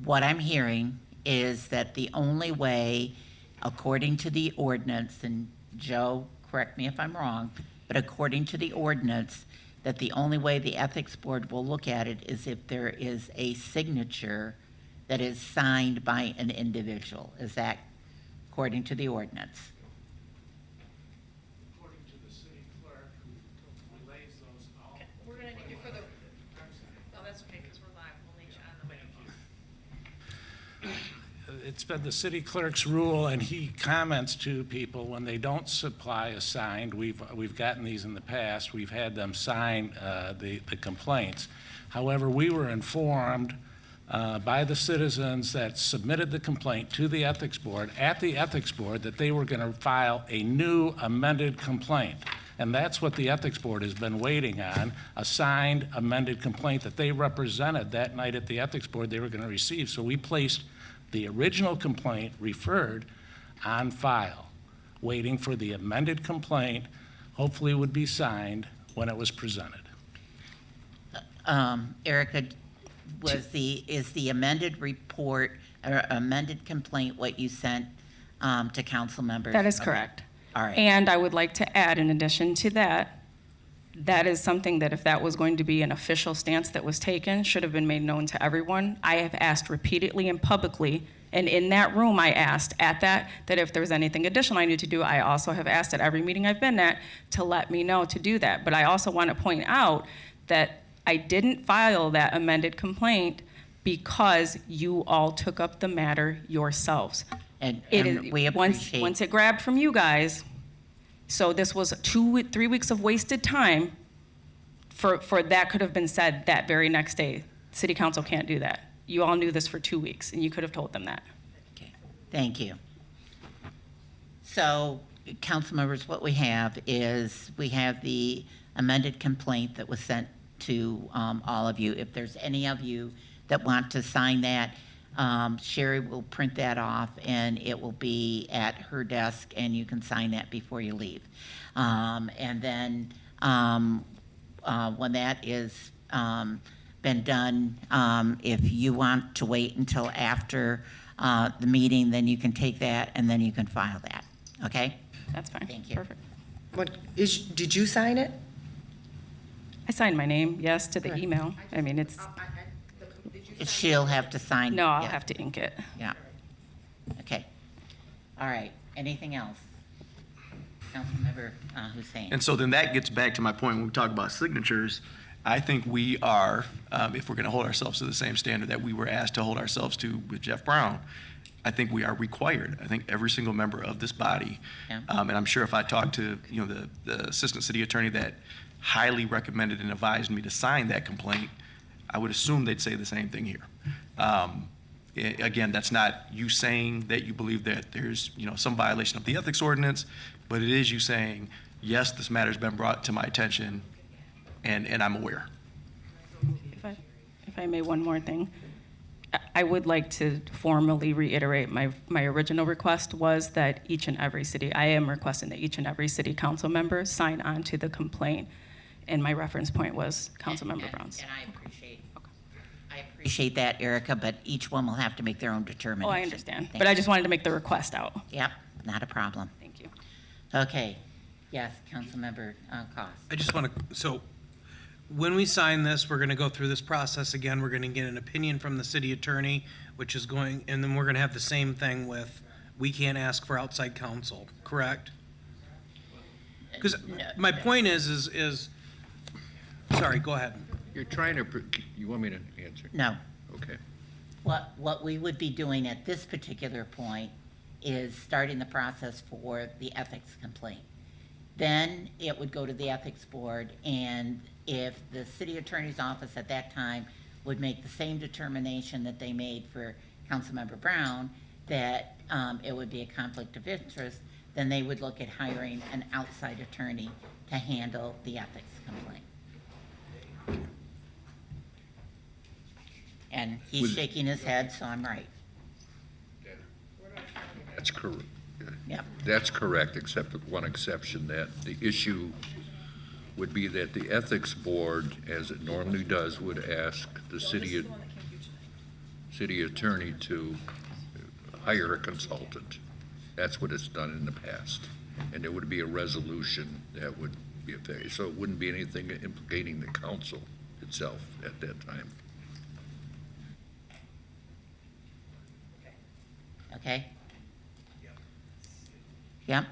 What I'm hearing is that the only way, according to the ordinance, and Joe, correct me if I'm wrong, but according to the ordinance, that the only way the ethics board will look at it is if there is a signature that is signed by an individual. Is that according to the ordinance? According to the city clerk who relays those out. We're gonna need you for the, oh, that's okay, because we're live, we'll need you on the mic. It's been the city clerk's rule, and he comments to people when they don't supply a signed. We've gotten these in the past. We've had them sign the complaints. However, we were informed by the citizens that submitted the complaint to the ethics board, at the ethics board, that they were going to file a new amended complaint. And that's what the ethics board has been waiting on, a signed amended complaint that they represented that night at the ethics board they were going to receive. So we placed the original complaint referred on file, waiting for the amended complaint, hopefully would be signed when it was presented. Erica, is the amended report or amended complaint what you sent to council members? That is correct. All right. And I would like to add, in addition to that, that is something that if that was going to be an official stance that was taken, should have been made known to everyone. I have asked repeatedly and publicly, and in that room I asked at that if there was anything additional I needed to do. I also have asked at every meeting I've been at to let me know to do that. But I also want to point out that I didn't file that amended complaint because you all took up the matter yourselves. And We appreciate once it grabbed from you guys. So this was 3 weeks of wasted time for that could have been said that very next day. City council can't do that. You all knew this for 2 weeks, and you could have told them that. Okay, thank you. So council members, what we have is, we have the amended complaint that was sent to all of you. If there's any of you that want to sign that, Sherry will print that off, and it will be at her desk, and you can sign that before you leave. And then when that is been done, if you want to wait until after the meeting, then you can take that, and then you can file that, okay? That's fine. Thank you. Perfect. Did you sign it? I signed my name, yes, to the email. I mean, it's, She'll have to sign. no, I'll yeah. have to ink it. Yeah. Okay. All right. Anything else? Councilmember Hussein. And so then that gets back to my point when we talk about signatures. I think we are, if we're going to hold ourselves to the same standard that we were asked to hold ourselves to with Jeff Brown, I think we are required. I think every single member of this body, Yeah. and I'm sure if I talked to the assistant city attorney that highly recommended and advised me to sign that complaint, I would assume they'd say the same thing here. Again, that's not you saying that you believe that there's some violation of the ethics ordinance, but it is you saying, yes, this matter's been brought to my attention, and I'm aware. If I may, one more thing. I would like to formally reiterate my original request was that each and every I am requesting that each and every city council member sign on to the complaint, and my reference point was Councilmember Brown's. And I appreciate that, Erica, but each one will have to make their own determination. Oh, I understand, Thank but I you. just wanted to make the request out. Yep, not a problem. Thank you. Okay. Yes, Councilmember Cost. I just want to, so when we sign this, we're going to go through this process again. We're going to get an opinion from the city attorney, which is going, and then we're going to have the same thing with, we can't ask for outside counsel, correct? Because my point is, sorry, go ahead. You're trying to, you want me to answer? No. Okay. What we would be doing at this particular point is starting the process for the ethics complaint. Then it would go to the ethics board, and if the city attorney's office at that time would make the same determination that they made for Councilmember Brown, that it would be a conflict of interest, then they would look at hiring an outside attorney to handle the ethics complaint. And he's shaking his head, so I'm right. That's correct. Yep. That's correct, except with one exception, that the issue would be that the ethics board, as it normally does, would ask the city attorney to hire a consultant. That's what it's done in the past. And there would be a resolution that would be effective. So it wouldn't be anything implicating the council itself at that time. Okay? Yep.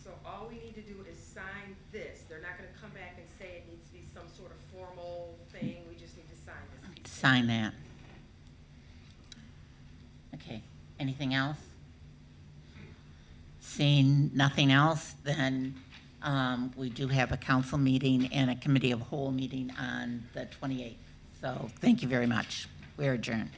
So all we need to do is sign this. They're not going to come back and say it needs to be some sort of formal thing. We just need to sign this. Sign that. Okay, anything else? Seeing nothing else, then we do have a council meeting and a committee of whole meeting on the 28th. So thank you very much. We're adjourned.